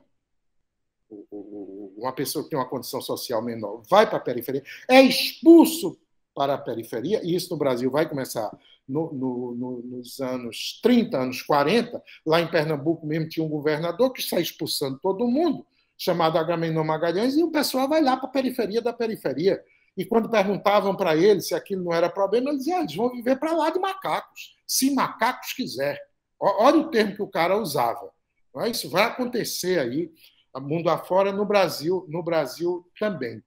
uma pessoa que tem uma condição social menor vai para a periferia, é expulso para a periferia, e isso no Brasil vai começar nos anos 30, anos 40, lá em Pernambuco mesmo tinha um governador que está expulsando todo mundo, chamado Agamenon Magalhães, e o pessoal vai lá para a periferia da periferia. E quando perguntavam para ele se aquilo não era problema, ele dizia, eles vão viver para lá de macacos, se macacos quiser. Olha o termo que o cara usava. Isso vai acontecer aí, mundo afora, no Brasil também.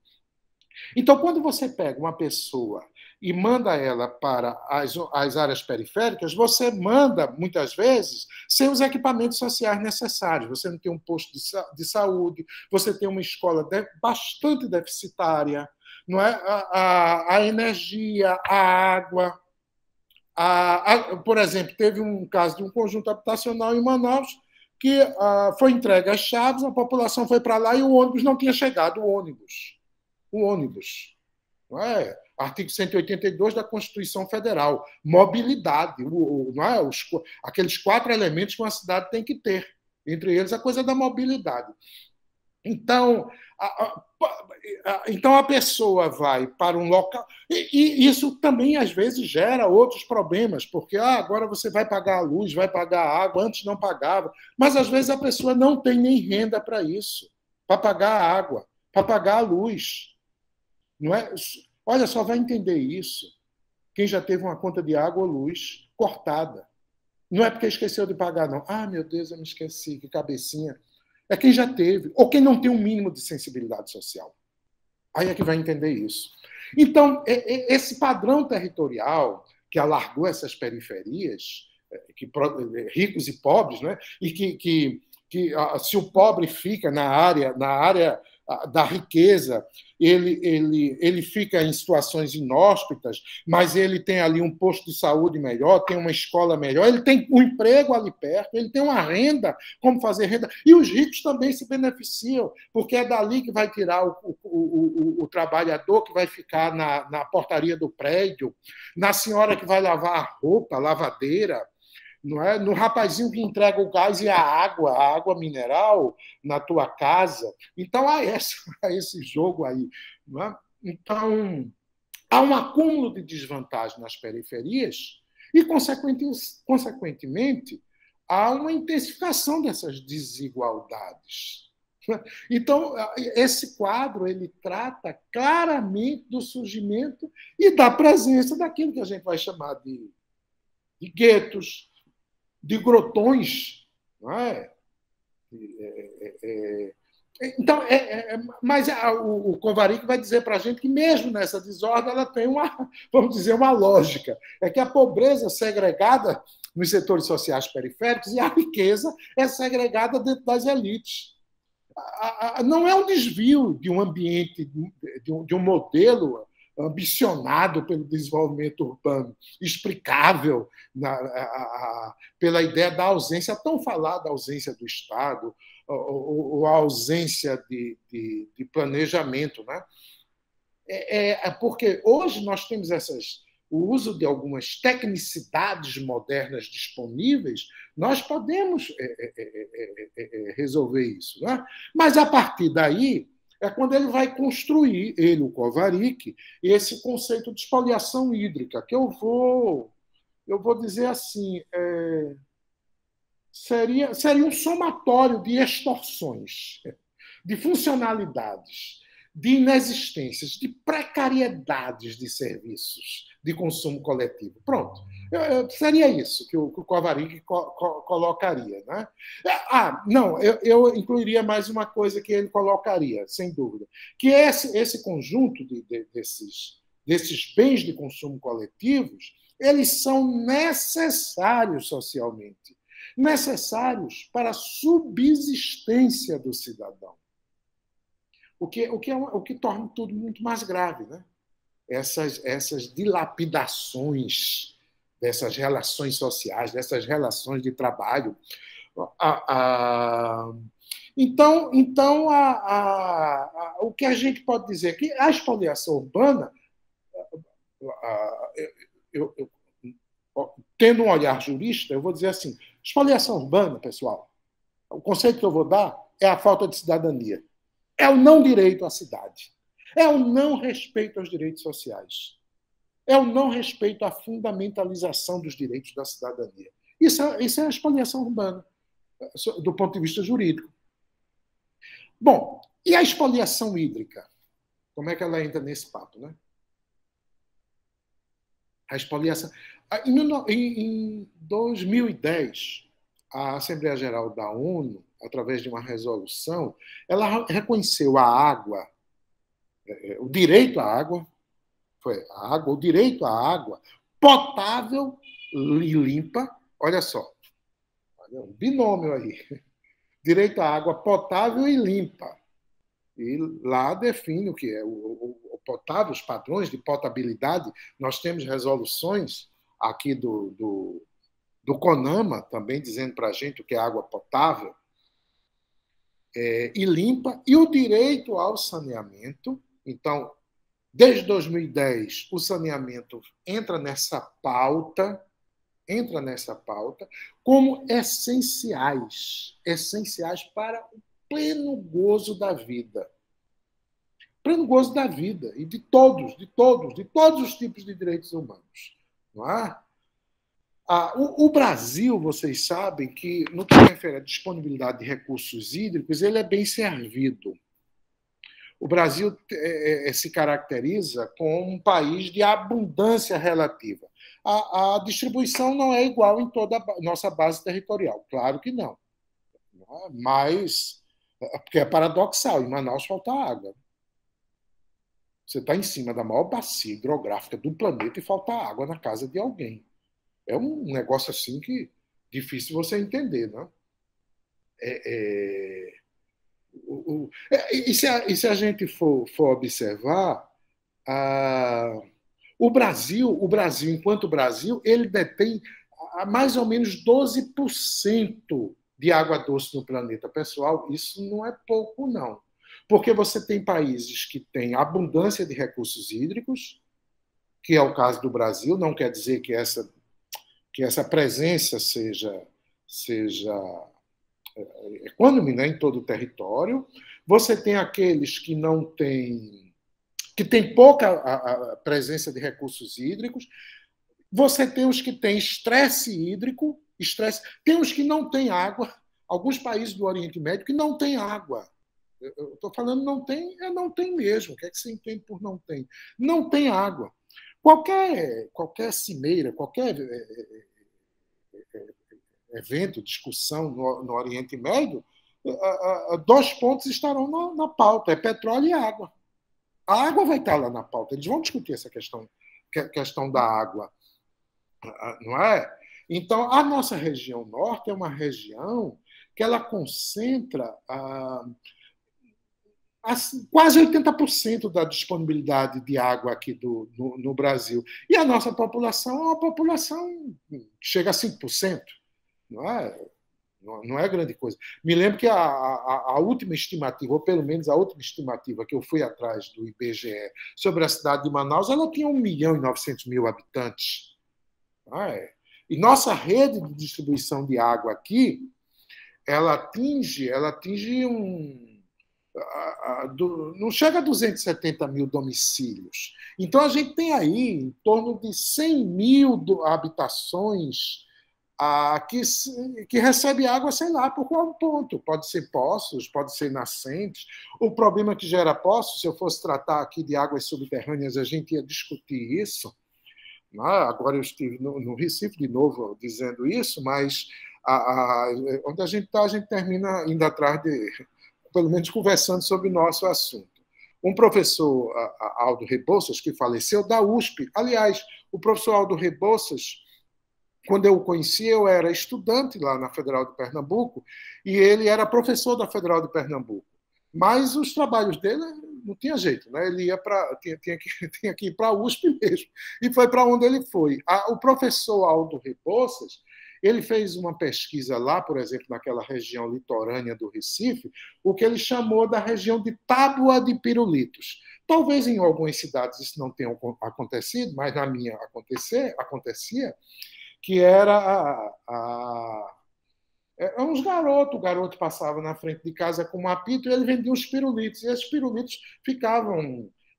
Então, quando você pega uma pessoa e manda ela para as áreas periféricas, você manda, muitas vezes, sem os equipamentos sociais necessários. Você não tem um posto de saúde, você tem uma escola bastante deficitária, não é? A energia, a água. Por exemplo, teve um caso de um conjunto habitacional em Manaus que foi entregue as chaves, a população foi para lá e o ônibus não tinha chegado. O ônibus. Não é? Artigo 182 da Constituição Federal. Mobilidade. Não é? Aqueles 4 elementos que uma cidade tem que ter. Entre eles, a coisa da mobilidade. Então, a pessoa vai para um local. E isso também, às vezes, gera outros problemas, porque agora você vai pagar a luz, vai pagar a água, antes não pagava. Mas, às vezes, a pessoa não tem nem renda para isso, para pagar a água, para pagar a luz. Não é? Olha, só vai entender isso quem já teve uma conta de água ou luz cortada. Não é porque esqueceu de pagar, não. Meu Deus, eu me esqueci, que cabecinha. É quem já teve, ou quem não tem um mínimo de sensibilidade social. Aí é que vai entender isso. Então, esse padrão territorial que alargou essas periferias, ricos e pobres, né? E que se o pobre fica na área da riqueza, ele fica em situações inóspitas, mas ele tem ali um posto de saúde melhor, tem uma escola melhor, ele tem um emprego ali perto, ele tem uma renda, como fazer renda. E os ricos também se beneficiam, porque é dali que vai tirar o trabalhador que vai ficar na portaria do prédio, na senhora que vai lavar a roupa, a lavadeira, não é? No rapazinho que entrega o gás e a água mineral na tua casa. Então, há esse jogo aí. Não é? Então, há um acúmulo de desvantagem nas periferias e, consequentemente, há uma intensificação dessas desigualdades. Então, esse quadro ele trata claramente do surgimento e da presença daquilo que a gente vai chamar de guetos, de grotões, não é? Então, mas o Kovarik vai dizer para a gente que mesmo nessa desordem ela tem vamos dizer, uma lógica. É que a pobreza é segregada nos setores sociais periféricos e a riqueza é segregada dentro das elites. Não é um desvio de um ambiente, de um modelo ambicionado pelo desenvolvimento urbano, explicável pela ideia da ausência, tão falada ausência do Estado, ou a ausência de planejamento. Né? Porque hoje nós temos o uso de algumas tecnicidades modernas disponíveis, nós podemos resolver isso. Né? Mas, a partir daí, é quando ele vai construir, o Kovarik, esse conceito de expoliação hídrica, que eu vou dizer assim, seria um somatório de extorsões, de funcionalidades, de inexistências, de precariedades de serviços de consumo coletivo. Pronto. Seria isso que o Kovarik colocaria. Né? Não, eu incluiria mais uma coisa que ele colocaria, sem dúvida, que é esse conjunto desses bens de consumo coletivos, eles são necessários socialmente, necessários para a subsistência do cidadão. O que torna tudo muito mais grave, né? Essas dilapidações dessas relações sociais, dessas relações de trabalho. Então, o que a gente pode dizer é que a expoliação urbana, tendo um olhar jurista, eu vou dizer assim, expoliação urbana, pessoal, o conceito que eu vou dar é a falta de cidadania. É o não direito à cidade. É o não respeito aos direitos sociais. É o não respeito à fundamentalização dos direitos da cidadania. Isso é a expoliação urbana, do ponto de vista jurídico. Bom, e a expoliação hídrica? Como é que ela entra nesse papo, né? A expoliação... Em 2010, a Assembleia Geral da ONU, através de uma resolução, ela reconheceu a água, o direito à água, foi a água, o direito à água potável e limpa. Olha só, olha, um binômio aí. Direito à água potável e limpa. E lá define o que é o potável, os padrões de potabilidade. Nós temos resoluções aqui do CONAMA também dizendo para a gente o que é água potável e limpa, e o direito ao saneamento. Então, desde 2010, o saneamento entra nessa pauta como essenciais para o pleno gozo da vida. Pleno gozo da vida, e de todos os tipos de direitos humanos. Não é? O Brasil, vocês sabem que, no que refere à disponibilidade de recursos hídricos, ele é bem servido. O Brasil se caracteriza como um país de abundância relativa. A distribuição não é igual em toda a nossa base territorial, claro que não. Mas, porque é paradoxal, em Manaus falta água. Você está em cima da maior bacia hidrográfica do planeta e falta água na casa de alguém. É um negócio assim que difícil você entender, né? E se a gente for observar, o Brasil, enquanto Brasil, ele detém mais ou menos 12% de água doce no planeta. Pessoal, isso não é pouco, não. Porque você tem países que têm abundância de recursos hídricos, que é o caso do Brasil, não quer dizer que essa presença seja econômica, né, em todo o território. Você tem aqueles que não têm, que têm pouca a presença de recursos hídricos. Você tem os que têm estresse hídrico, tem os que não têm água. Alguns países do Oriente Médio que não têm água. Eu estou falando não tem mesmo. O que é que você entende por não tem? Não tem água. Qualquer cimeira, qualquer evento, discussão no Oriente Médio, 2 pontos estarão na pauta: é petróleo e água. A água vai estar lá na pauta. Eles vão discutir essa questão da água, não é? Então, a nossa região norte é uma região que ela concentra quase 80% da disponibilidade de água aqui no Brasil. E a nossa população é uma população que chega a 5%. Não é grande coisa. Me lembro que a última estimativa, ou pelo menos a última estimativa que eu fui atrás do IBGE sobre a cidade de Manaus, ela tinha 1.900.000 habitantes. E nossa rede de distribuição de água aqui, ela atinge não chega a 270.000 domicílios. Então, a gente tem aí em torno de 100.000 habitações que recebe água, sei lá, por qual ponto. Pode ser poços, pode ser nascentes. O problema que gera poços, se eu fosse tratar aqui de águas subterrâneas, a gente ia discutir isso. Agora eu estive no Recife de novo dizendo isso, mas onde a gente está, a gente termina indo atrás pelo menos conversando sobre o nosso assunto. Um professor, Aldo Rebouças, que faleceu, da USP. Aliás, o professor Aldo Rebouças, quando eu o conheci, eu era estudante lá na Federal de Pernambuco e ele era professor da Federal de Pernambuco. Mas os trabalhos dele não tinha jeito, né? Ele tinha que ir para a USP mesmo. E foi para onde ele foi. O professor Aldo Rebouças, ele fez uma pesquisa lá, por exemplo, naquela região litorânea do Recife, o que ele chamou da região de tábua de pirulitos. Talvez em algumas cidades isso não tenha acontecido, mas na minha acontecia, que era uns garotos. O garoto passava na frente de casa com um apito e ele vendia os pirulitos. E esses pirulitos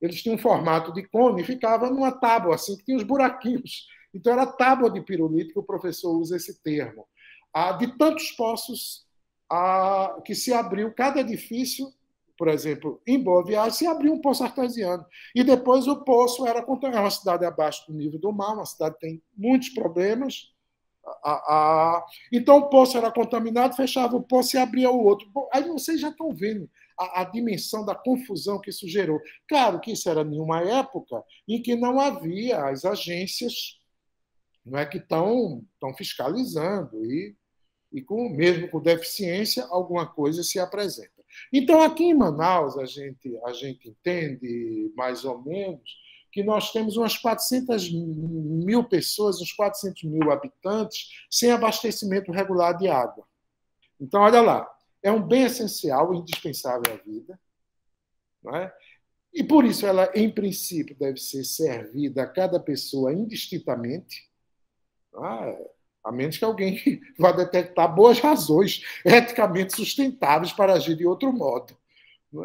eles tinham um formato de cone e ficavam numa tábua, assim, que tinha os buraquinhos. Então, era tábua de pirulito que o professor usa esse termo. De tantos poços que se abriu, cada edifício, por exemplo, em Boa Viagem, se abriu um poço artesiano. E depois o poço era uma cidade abaixo do nível do mar, uma cidade que tem muitos problemas. Então, o poço era contaminado, fechava o poço e abria o outro. Aí vocês já estão vendo a dimensão da confusão que isso gerou. Claro que isso era em uma época em que não havia as agências, não é, que estão fiscalizando e mesmo com deficiência, alguma coisa se apresenta. Então, aqui em Manaus, a gente entende, mais ou menos, que nós temos umas 400 mil pessoas, uns 400 mil habitantes, sem abastecimento regular de água. Então, olha lá, é um bem essencial, indispensável à vida, não é? E, por isso, ela, em princípio, deve ser servida a cada pessoa indistintamente, a menos que alguém vá detectar boas razões eticamente sustentáveis para agir de outro modo.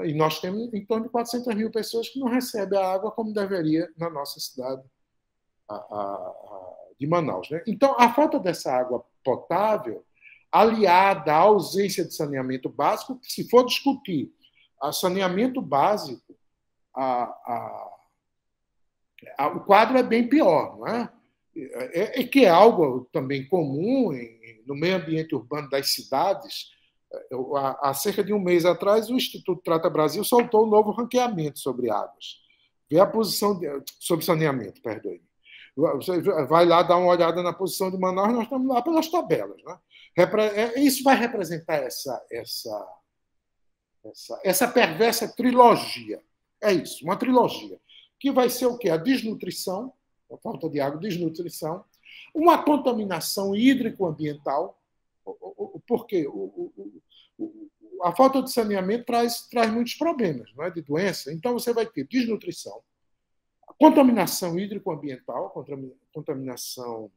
E nós temos em torno de 400 mil pessoas que não recebem a água como deveria na nossa cidade de Manaus. Né? Então, a falta dessa água potável, aliada à ausência de saneamento básico, se for discutir o saneamento básico, o quadro é bem pior, não é? Que é algo também comum no meio ambiente urbano das cidades. Há cerca de um mês atrás, o Instituto Trata Brasil soltou um novo ranqueamento sobre águas. Vê a posição sobre saneamento, perdoe. Você vai lá dar uma olhada na posição de Manaus, nós estamos lá pelas tabelas. Né? Isso vai representar essa perversa trilogia. É isso, uma trilogia. Que vai ser o quê? A desnutrição, a falta de água, desnutrição, uma contaminação hídrico-ambiental, porque a falta de saneamento traz muitos problemas, não é? De doença. Então, você vai ter desnutrição, contaminação hídrico-ambiental, contaminação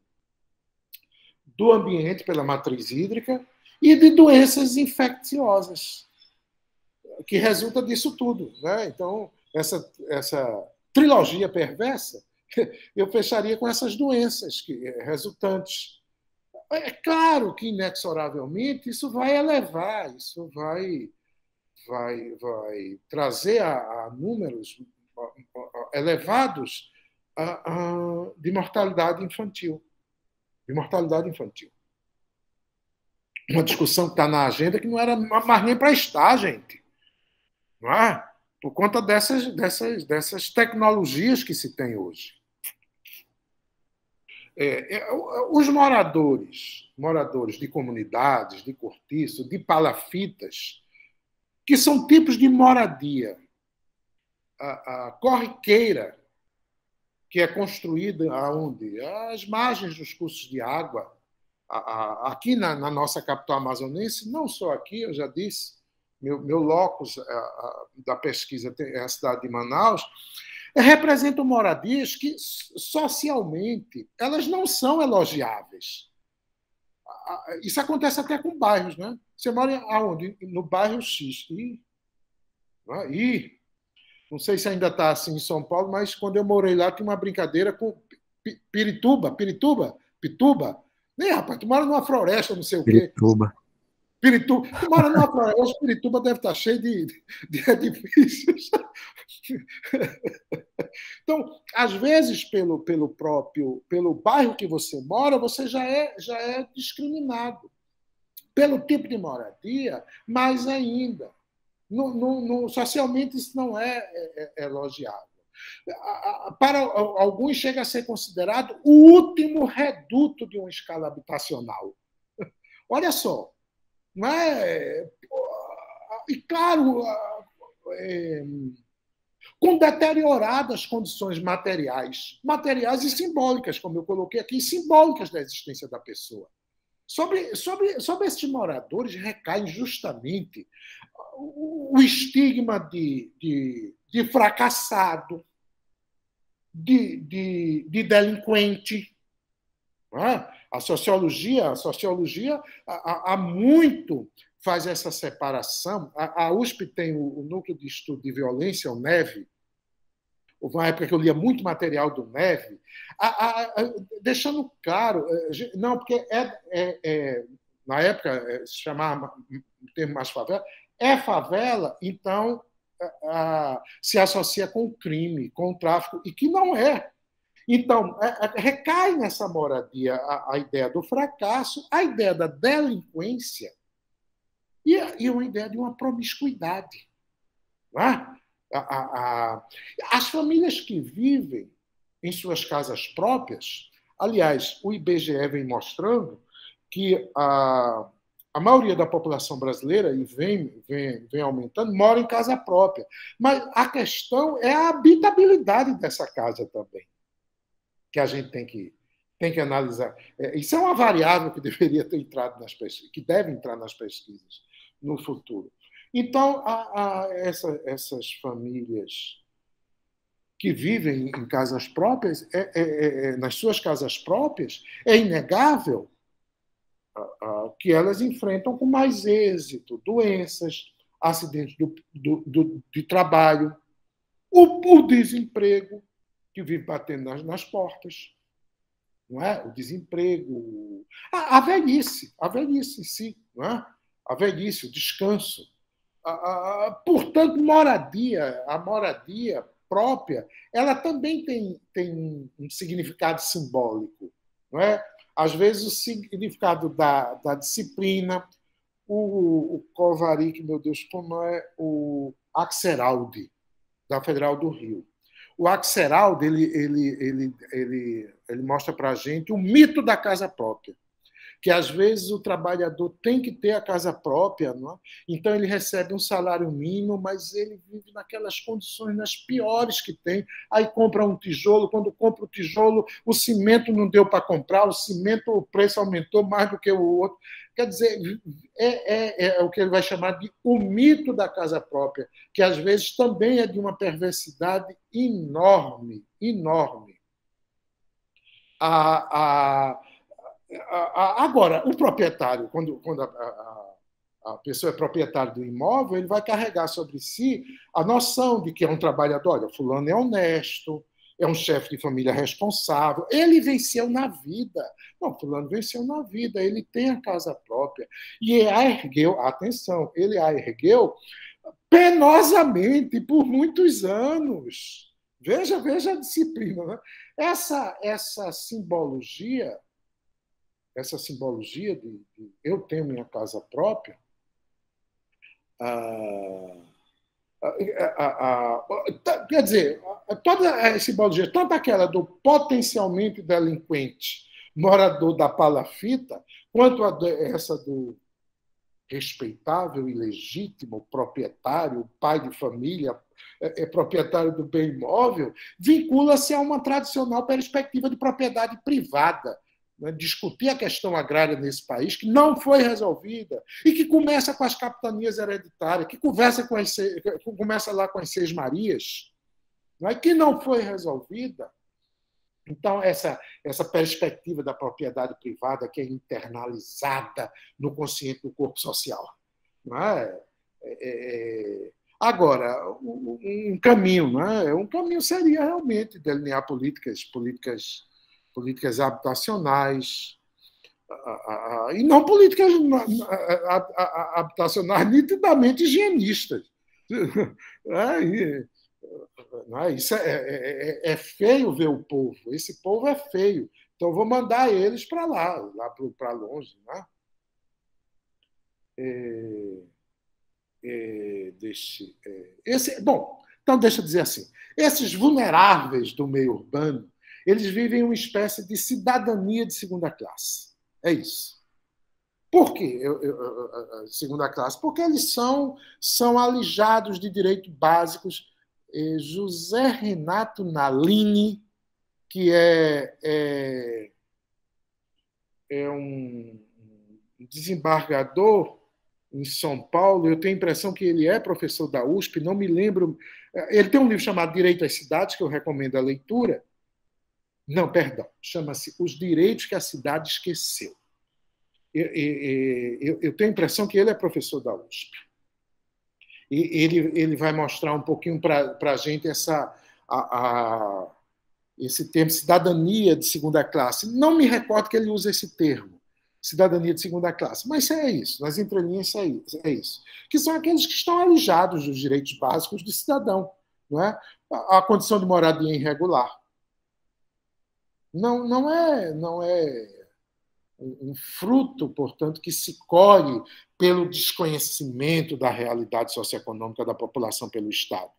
do ambiente pela matriz hídrica e de doenças infecciosas, que resulta disso tudo. Né? Então, essa trilogia perversa, eu fecharia com essas doenças resultantes. É claro que, inexoravelmente, isso vai elevar, isso vai trazer a números elevados de mortalidade infantil. Uma discussão que está na agenda que não era mais nem para estar, gente. Não é? Por conta dessas tecnologias que se tem hoje. Os moradores de comunidades, de cortiço, de palafitas, que são tipos de moradia corriqueira, que é construída aonde? Às margens dos cursos de água, aqui na nossa capital amazonense, não só aqui, eu já disse, meu locus da pesquisa é a cidade de Manaus, representam moradias que, socialmente, elas não são elogiáveis. Isso acontece até com bairros, né? Você mora aonde? No bairro X. Não sei se ainda está assim em São Paulo, mas quando eu morei lá, tinha uma brincadeira com Pituba. Nem, rapaz, tu mora numa floresta, não sei o quê. Pirituba. Tu mora numa floresta, Pirituba deve estar cheio de edifícios. Então, às vezes, pelo bairro que você mora, você já é discriminado. Pelo tipo de moradia, mais ainda. Socialmente, isso não é elogiável. Para alguns, chega a ser considerado o último reduto de uma escala habitacional. Olha só. Não é? E, claro, com deterioradas condições materiais e simbólicas, como eu coloquei aqui, simbólicas da existência da pessoa. Sobre esses moradores recai justamente o estigma de fracassado, de delinquente. Não é? A sociologia há muito faz essa separação. A USP tem o Núcleo de Estudo de Violência, o NEV. Houve uma época que eu lia muito material do NEV, deixando claro, não, porque na época se chamava o termo mais favela, favela, então se associa com o crime, com o tráfico, e que não é. Então, recai nessa moradia a ideia do fracasso, a ideia da delinquência e uma ideia de uma promiscuidade. Não é? As famílias que vivem em suas casas próprias, aliás, o IBGE vem mostrando que a maioria da população brasileira, e vem aumentando, mora em casa própria. Mas a questão é a habitabilidade dessa casa também, que a gente tem que analisar. Isso é uma variável que deveria ter entrado nas pesquisas, que deve entrar nas pesquisas no futuro. Então, essas famílias que vivem em casas próprias, nas suas casas próprias, é inegável que elas enfrentam com mais êxito doenças, acidentes de trabalho, o desemprego, que vive batendo nas portas, não é? O desemprego, a velhice em si, não é? A velhice, o descanso. Portanto, a moradia própria, ela também tem um significado simbólico, não é? Às vezes, o significado da disciplina, o Kovarik, meu Deus, como é o Axeraldi, da Federal do Rio. O Axeraldi, ele mostra para a gente o mito da casa própria, que às vezes o trabalhador tem que ter a casa própria, não é? Então ele recebe um salário mínimo, mas ele vive naquelas condições, nas piores que tem. Aí compra um tijolo, quando compra o tijolo, o cimento não deu para comprar, o preço aumentou mais do que o outro. Quer dizer, é o que ele vai chamar de o mito da casa própria, que às vezes também é de uma perversidade enorme, enorme. Agora, o proprietário, quando a pessoa é proprietária do imóvel, ele vai carregar sobre si a noção de que é um trabalhador. Olha, fulano é honesto, é um chefe de família responsável, ele venceu na vida. Não, fulano venceu na vida, ele tem a casa própria. E a ergueu, atenção, ele a ergueu penosamente por muitos anos. Veja a disciplina. Né? Essa simbologia de eu tenho minha casa própria, quer dizer, toda a simbologia, tanto aquela do potencialmente delinquente morador da palafita, quanto essa do respeitável e legítimo proprietário, pai de família, proprietário do bem imóvel, vincula-se a uma tradicional perspectiva de propriedade privada, discutir a questão agrária nesse país, que não foi resolvida, e que começa com as capitanias hereditárias, que começa lá com as Seis Marias, que não foi resolvida. Então, essa perspectiva da propriedade privada que é internalizada no consciente do corpo social. Não é? Agora, um caminho, não é? Um caminho seria realmente delinear políticas habitacionais, e não políticas habitacionais nitidamente higienistas. Isso é feio ver o povo. Esse povo é feio. Então, vou mandar eles para lá para longe. Né? Bom, então deixa eu dizer assim. Esses vulneráveis do meio urbano, eles vivem uma espécie de cidadania de segunda classe. É isso. Por quê? Segunda classe? Porque eles são alijados de direitos básicos. José Renato Nalini, que é um desembargador em São Paulo, eu tenho a impressão que ele é professor da USP, não me lembro. Ele tem um livro chamado Direito às Cidades, que eu recomendo a leitura. Não, perdão, chama-se Os Direitos que a Cidade Esqueceu. Eu tenho a impressão que ele é professor da USP. E ele vai mostrar um pouquinho para a gente esse termo, cidadania de segunda classe. Não me recordo que ele usa esse termo, cidadania de segunda classe, mas é isso, nas entrelinhas é isso. Que são aqueles que estão alijados dos direitos básicos do cidadão. Não é? A condição de moradia irregular. Não é um fruto, portanto, que se colhe pelo desconhecimento da realidade socioeconômica da população pelo Estado.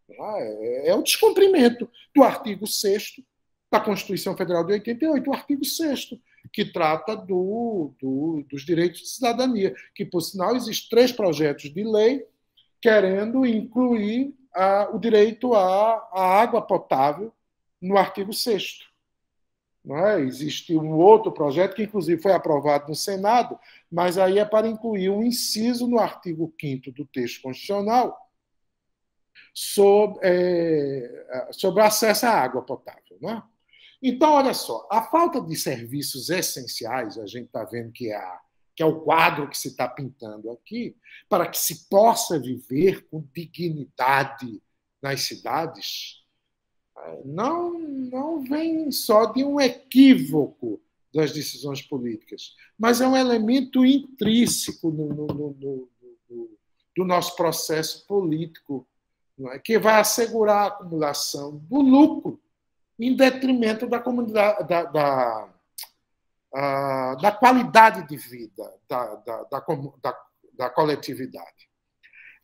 É o descumprimento do artigo 6º da Constituição Federal de 88, o artigo 6º, que trata dos direitos de cidadania, que, por sinal, existem 3 projetos de lei querendo incluir o direito à água potável no artigo 6º. Não é? Existe um outro projeto que, inclusive, foi aprovado no Senado, mas aí é para incluir um inciso no artigo 5º do texto constitucional sobre acesso à água potável. Não é? Então, olha só, a falta de serviços essenciais, a gente está vendo que é o quadro que se está pintando aqui, para que se possa viver com dignidade nas cidades, não vem só de um equívoco das decisões políticas, mas é um elemento intrínseco do nosso processo político, não é? Que vai assegurar a acumulação do lucro em detrimento da comunidade, da qualidade de vida da coletividade.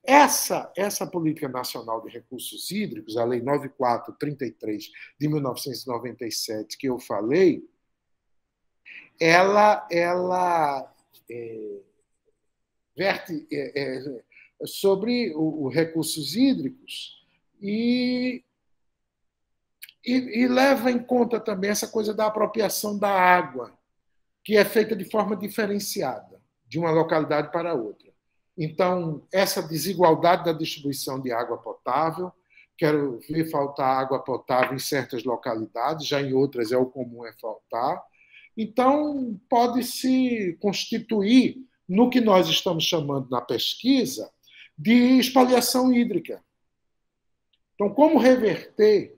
Essa Política Nacional de Recursos Hídricos, a Lei 9433 de 1997, que eu falei, ela verte sobre os recursos hídricos e leva em conta também essa coisa da apropriação da água, que é feita de forma diferenciada, de uma localidade para outra. Então, essa desigualdade da distribuição de água potável, quero ver faltar água potável em certas localidades, já em outras é o comum faltar. Então, pode se constituir no que nós estamos chamando na pesquisa de expoliação hídrica. Então, como reverter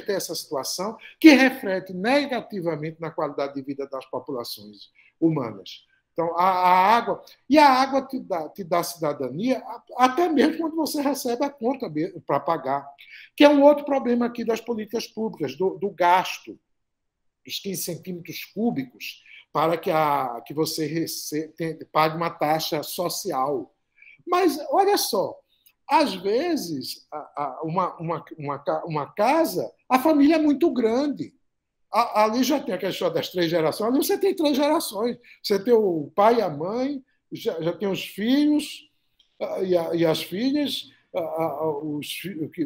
essa situação que reflete negativamente na qualidade de vida das populações humanas? Então, a água te dá cidadania, até mesmo quando você recebe a conta para pagar, que é um outro problema aqui das políticas públicas, do gasto, dos 15 centímetros cúbicos, para que você pague uma taxa social. Mas, olha só, às vezes, uma casa, a família é muito grande. Ali já tem a questão das 3 gerações. Ali você tem 3 gerações. Você tem o pai e a mãe, já tem os filhos e as filhas,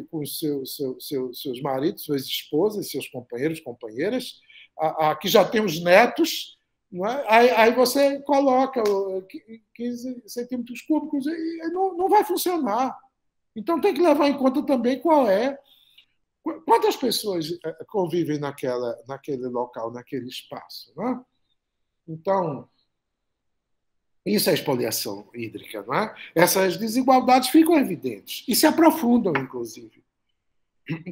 com seus maridos, suas esposas, seus companheiros, companheiras, que já tem os netos. Não é? Aí você coloca 15 centímetros cúbicos e não vai funcionar. Então tem que levar em conta também quantas pessoas convivem naquele local, naquele espaço. Né? Então, isso é expoliação hídrica. Não é? Essas desigualdades ficam evidentes e se aprofundam, inclusive,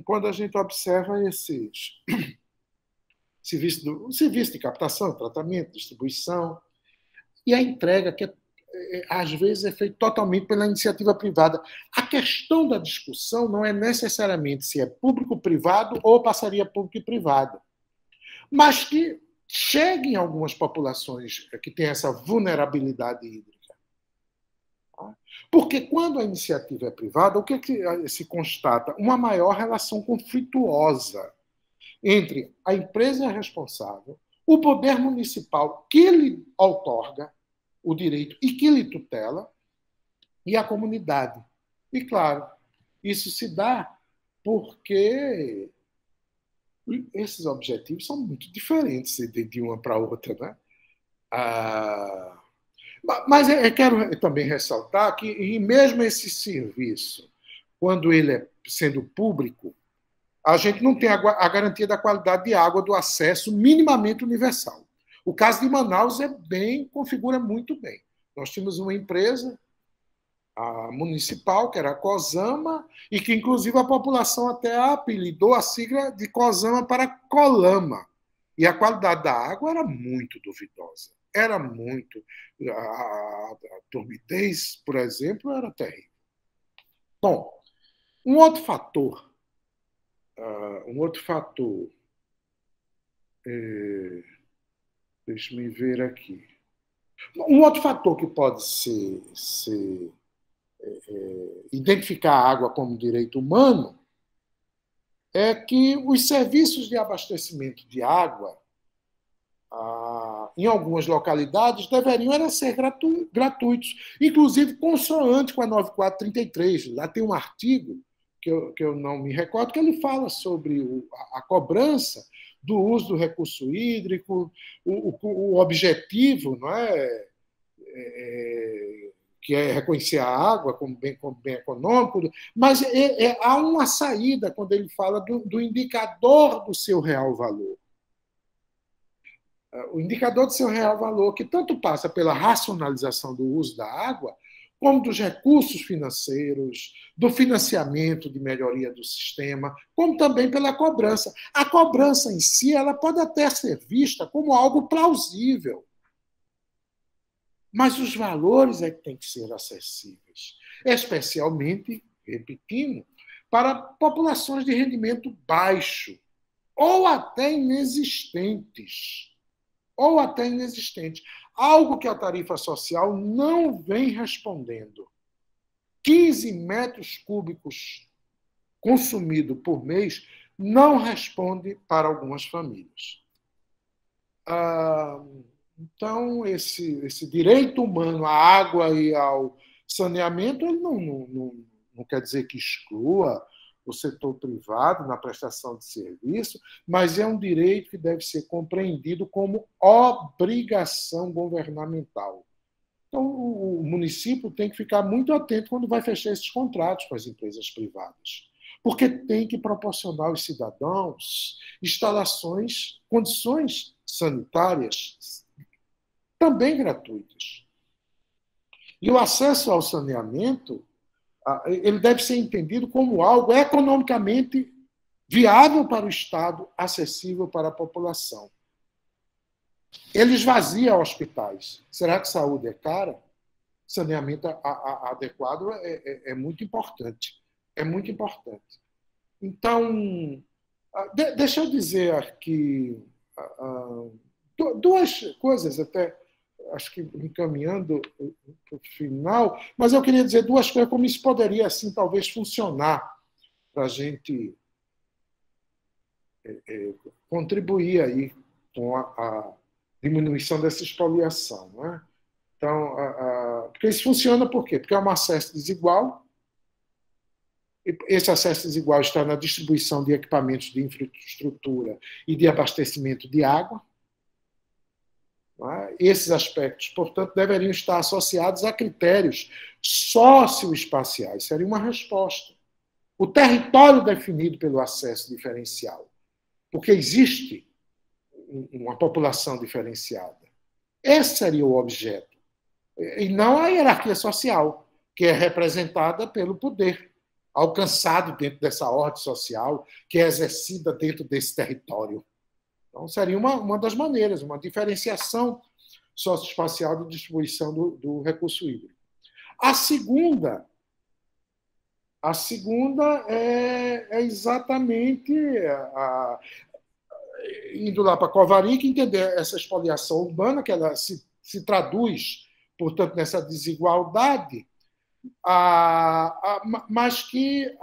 quando a gente observa esses serviços de captação, tratamento, distribuição e a entrega, que às vezes é feito totalmente pela iniciativa privada. A questão da discussão não é necessariamente se é público-privado ou parceria pública e privada, mas que cheguem algumas populações que têm essa vulnerabilidade hídrica. Porque quando a iniciativa é privada, o que se constata? Uma maior relação conflituosa entre a empresa responsável, o poder municipal que lhe outorga o direito e que lhe tutela, e a comunidade. E, claro, isso se dá porque esses objetivos são muito diferentes de uma para outra. Né? Mas eu quero também ressaltar que, mesmo esse serviço, quando ele é sendo público, a gente não tem a garantia da qualidade de água, do acesso minimamente universal. O caso de Manaus configura muito bem. Nós tínhamos uma empresa municipal, que era a Cosama, e que, inclusive, a população até apelidou a sigla de Cosama para Colama. E a qualidade da água era muito duvidosa. Era muito. A turbidez, por exemplo, era terrível. Bom, um outro fator Deixa-me ver aqui. Um outro fator que pode ser identificar a água como direito humano é que os serviços de abastecimento de água, em algumas localidades, deveriam era ser gratuitos, inclusive consoante com a 9433. Lá tem um artigo, que eu não me recordo, que ele fala sobre a cobrança do uso do recurso hídrico, o objetivo, não é? Que é reconhecer a água como bem econômico, mas há uma saída quando ele fala do indicador do seu real valor. O indicador do seu real valor, que tanto passa pela racionalização do uso da água, como dos recursos financeiros, do financiamento de melhoria do sistema, como também pela cobrança. A cobrança em si ela pode até ser vista como algo plausível, mas os valores é que têm que ser acessíveis, especialmente, repetindo, para populações de rendimento baixo ou até inexistentes. Algo que a tarifa social não vem respondendo. 15 metros cúbicos consumidos por mês não responde para algumas famílias. Então, esse direito humano à água e ao saneamento ele não quer dizer que exclua o setor privado na prestação de serviço, mas é um direito que deve ser compreendido como obrigação governamental. Então, o município tem que ficar muito atento quando vai fechar esses contratos com as empresas privadas, porque tem que proporcionar aos cidadãos instalações, condições sanitárias também gratuitas. E o acesso ao saneamento ele deve ser entendido como algo economicamente viável para o Estado, acessível para a população. Ele esvazia hospitais. Será que saúde é cara? Saneamento adequado é muito importante. É muito importante. Então, deixa eu dizer aqui duas coisas, até acho que encaminhando para o final, mas eu queria dizer duas coisas, como isso poderia, assim, talvez funcionar para a gente contribuir aí com a diminuição dessa expoliação. Né? Então, porque isso funciona por quê? Porque é um acesso desigual. Esse acesso desigual está na distribuição de equipamentos de infraestrutura e de abastecimento de água. Esses aspectos, portanto, deveriam estar associados a critérios socioespaciais. Seria uma resposta. O território definido pelo acesso diferencial, porque existe uma população diferenciada. Esse seria o objeto. E não a hierarquia social, que é representada pelo poder, alcançado dentro dessa ordem social, que é exercida dentro desse território. Então, seria uma das maneiras, uma diferenciação socioespacial de distribuição do recurso hídrico. A segunda é exatamente indo lá para Kovarik, entender essa expoliação urbana, que ela se traduz, portanto, nessa desigualdade, mas que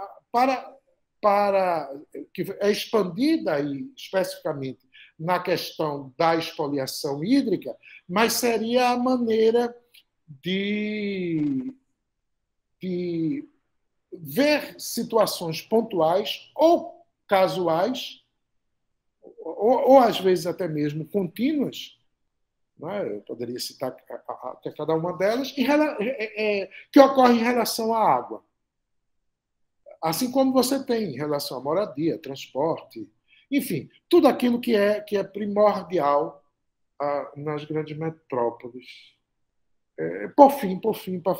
que é expandida aí, especificamente na questão da expoliação hídrica, mas seria a maneira de ver situações pontuais ou casuais, ou às vezes até mesmo contínuas, né? Eu poderia citar até cada uma delas, que ocorre em relação à água. Assim como você tem em relação à moradia, transporte, enfim, tudo aquilo que é primordial nas grandes metrópoles. Por fim, para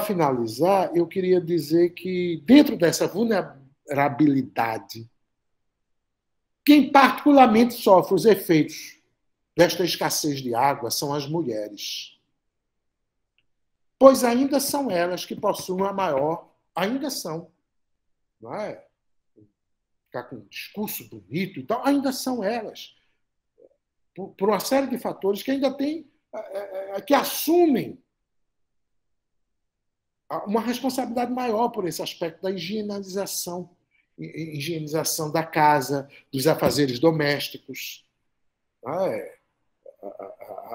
finalizar, eu queria dizer que, dentro dessa vulnerabilidade, quem particularmente sofre os efeitos desta escassez de água são as mulheres. Pois ainda são elas que possuem a maior, ainda são, não é? ficar com um discurso bonito e tal, ainda são elas, por uma série de fatores que ainda tem, que assumem uma responsabilidade maior por esse aspecto da higienização da casa, dos afazeres domésticos.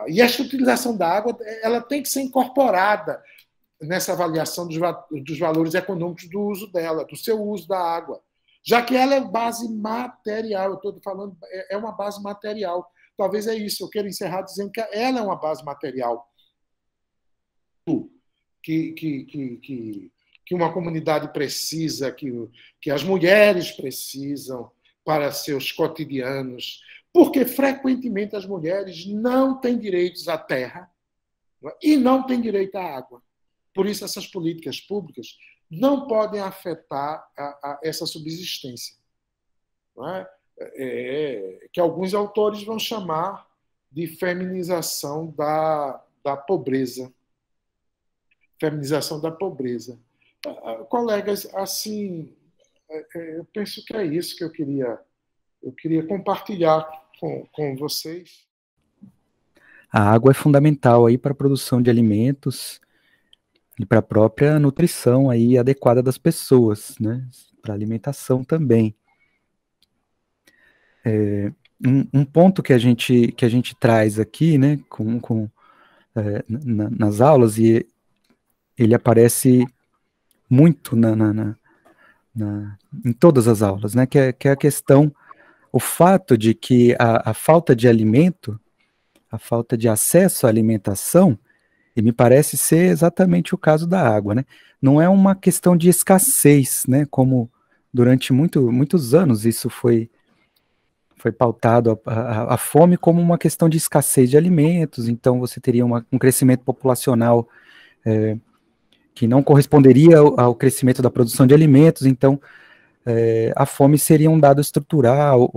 E esta utilização da água, ela tem que ser incorporada nessa avaliação dos valores econômicos do uso dela, do seu uso da água, já que ela é base material. Eu estou falando, é uma base material. Talvez é isso. Eu quero encerrar dizendo que ela é uma base material que uma comunidade precisa, que as mulheres precisam para seus cotidianos, porque frequentemente as mulheres não têm direitos à terra e não têm direito à água. Por isso, essas políticas públicas não podem afetar essa subsistência. Não é? Que alguns autores vão chamar de feminização da pobreza. Feminização da pobreza. Colegas, assim, eu penso que é isso que eu queria compartilhar com vocês. A água é fundamental aí para a produção de alimentos e para a própria nutrição aí adequada das pessoas, né? Para a alimentação também. Um ponto que a gente traz aqui, né, nas aulas, e ele aparece muito em todas as aulas, né, que é a questão, o fato de que a falta de alimento, a falta de acesso à alimentação, e me parece ser exatamente o caso da água, né, não é uma questão de escassez, né, como durante muitos anos isso foi pautado a fome como uma questão de escassez de alimentos, então você teria um crescimento populacional que não corresponderia ao crescimento da produção de alimentos, então a fome seria um dado estrutural,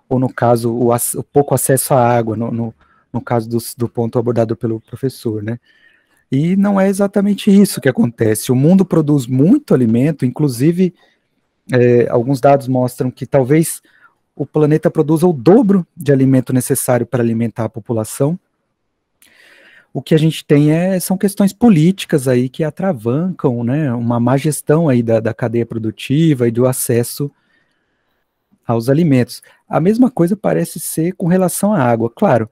ou no caso, o pouco acesso à água, no caso do ponto abordado pelo professor, né? E não é exatamente isso que acontece. O mundo produz muito alimento, inclusive alguns dados mostram que talvez o planeta produza o dobro de alimento necessário para alimentar a população. O que a gente tem são questões políticas aí que atravancam, né, uma má gestão aí da cadeia produtiva e do acesso aos alimentos. A mesma coisa parece ser com relação à água. Claro,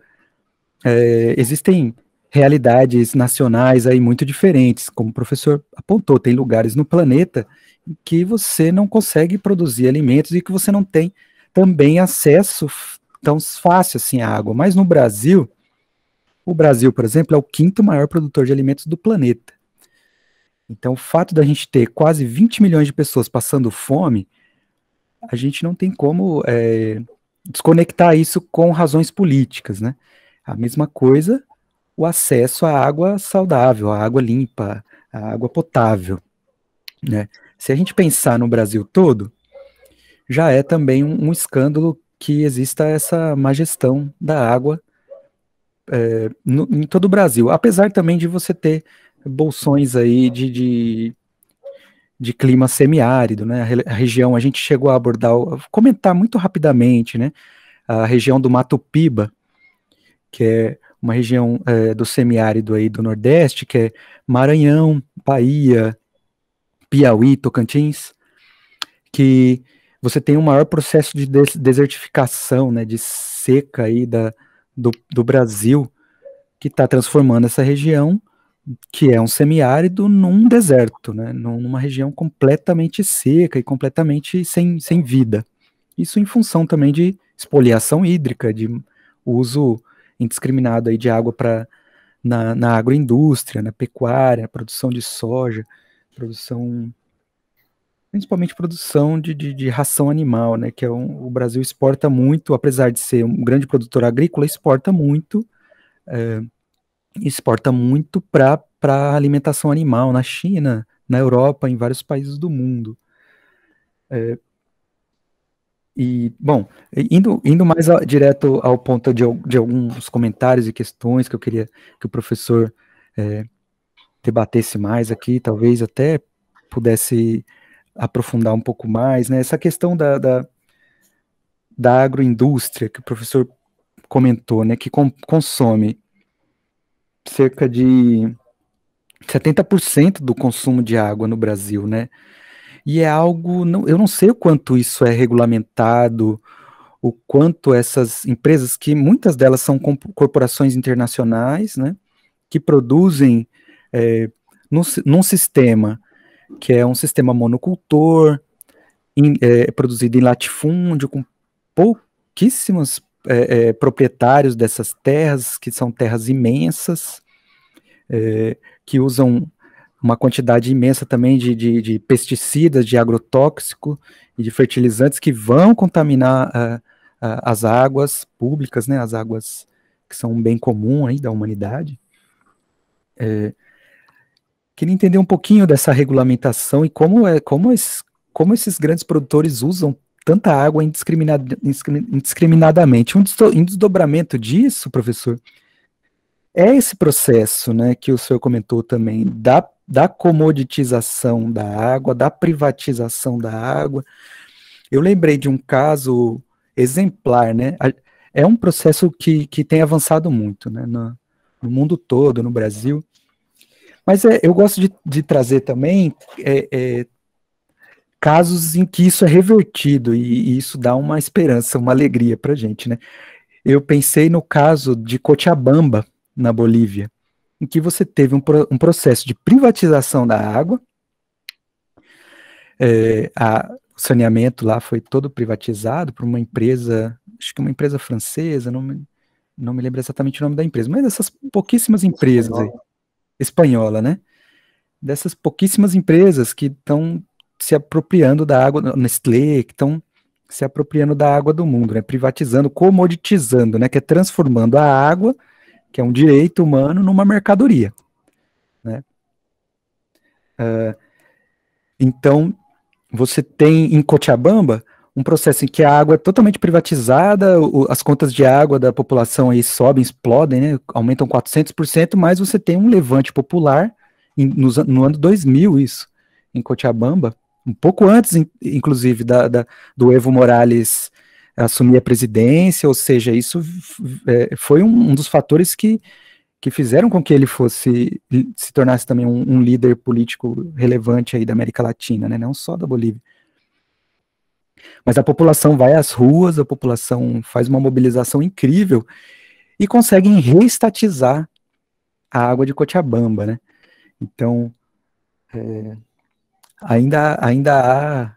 existem realidades nacionais aí muito diferentes, como o professor apontou, tem lugares no planeta em que você não consegue produzir alimentos e que você não tem também acesso tão fácil assim à água. Mas no Brasil, o Brasil, por exemplo, é o 5º maior produtor de alimentos do planeta. Então, o fato da gente ter quase 20 milhões de pessoas passando fome, a gente não tem como desconectar isso com razões políticas, né? A mesma coisa, o acesso à água saudável, à água limpa, à água potável, né? Se a gente pensar no Brasil todo, já é também um escândalo que exista essa má gestão da água em todo o Brasil, apesar também de você ter bolsões aí de clima semiárido, né? A região, a gente chegou a abordar, comentar muito rapidamente, né? A região do Mato Piba, que é uma região do semiárido aí do Nordeste, que é Maranhão, Bahia, Piauí, Tocantins, que você tem um maior processo de desertificação, né, de seca aí do Brasil, que está transformando essa região, que é um semiárido, num deserto, né, numa região completamente seca e completamente sem vida. Isso em função também de espoliação hídrica, de uso indiscriminado aí de água na agroindústria, na pecuária, produção de soja, principalmente produção de ração animal, né, que o Brasil exporta muito, apesar de ser um grande produtor agrícola, exporta muito para alimentação animal na China, na Europa, em vários países do mundo. E, bom, indo mais direto ao ponto de alguns comentários e questões que eu queria que o professor debatesse mais aqui, talvez até pudesse aprofundar um pouco mais, né? Essa questão da agroindústria, que o professor comentou, né, que consome cerca de 70% do consumo de água no Brasil, né? E é algo, eu não sei o quanto isso é regulamentado, o quanto essas empresas, que muitas delas são corporações internacionais, né, que produzem num sistema que é um sistema monocultor, produzido em latifúndio, com pouquíssimos proprietários dessas terras, que são terras imensas, que usam uma quantidade imensa também de pesticidas, de agrotóxico e de fertilizantes que vão contaminar as águas públicas, né, as águas que são um bem comum aí da humanidade. Queria entender um pouquinho dessa regulamentação e como esses grandes produtores usam tanta água indiscriminadamente. Um desdobramento disso, professor, é esse processo, né, que o senhor comentou também, da comoditização da água, da privatização da água. Eu lembrei de um caso exemplar, né? É um processo que tem avançado muito, né, no mundo todo, no Brasil. Mas eu gosto de trazer também casos em que isso é revertido e isso dá uma esperança, uma alegria para a gente, né? Eu pensei no caso de Cochabamba, na Bolívia, em que você teve um processo de privatização da água, o saneamento lá foi todo privatizado por uma empresa, acho que uma empresa francesa, não me lembro exatamente o nome da empresa, mas essas pouquíssimas empresas aí, espanhola, né? Dessas pouquíssimas empresas que estão se apropriando da água, Nestlé, que estão se apropriando da água do mundo, né? Privatizando, comoditizando, né? Que é transformando a água, que é um direito humano, numa mercadoria, né? Então, você tem em Cochabamba um processo em que a água é totalmente privatizada, as contas de água da população aí sobem, explodem, né? Aumentam 400%, mas você tem um levante popular no ano 2000, isso, em Cochabamba, um pouco antes, inclusive, do Evo Morales assumir a presidência, ou seja, isso foi um dos fatores que fizeram com que ele se tornasse também um líder político relevante aí da América Latina, né, não só da Bolívia. Mas a população vai às ruas, a população faz uma mobilização incrível e conseguem reestatizar a água de Cochabamba, né? Então, ainda há...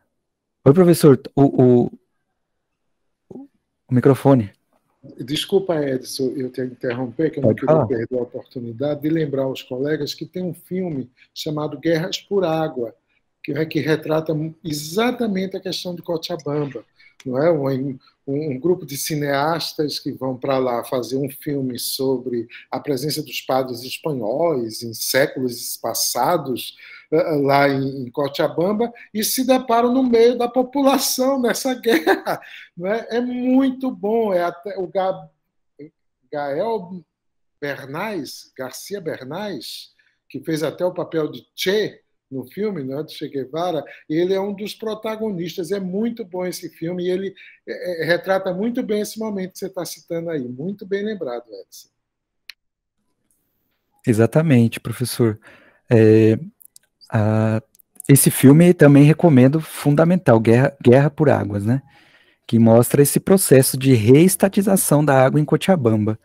Oi, professor, o microfone. Desculpa, Edson, eu te interromper, que eu não queria perder a oportunidade de lembrar aos colegas que tem um filme chamado Guerras por Água, que retrata exatamente a questão de Cochabamba. Não é? Um grupo de cineastas que vão para lá fazer um filme sobre a presença dos padres espanhóis em séculos passados, lá em Cochabamba, e se deparam no meio da população nessa guerra. Não é? É muito bom. Até o Gael Garcia Bernais, que fez até o papel de Che no filme, né, de Che Guevara, ele é um dos protagonistas. É muito bom esse filme e ele retrata muito bem esse momento que você está citando aí. Muito bem lembrado, Edson. Exatamente, professor. Esse filme também recomendo, fundamental, Guerra por Águas, né? Que mostra esse processo de reestatização da água em Cochabamba.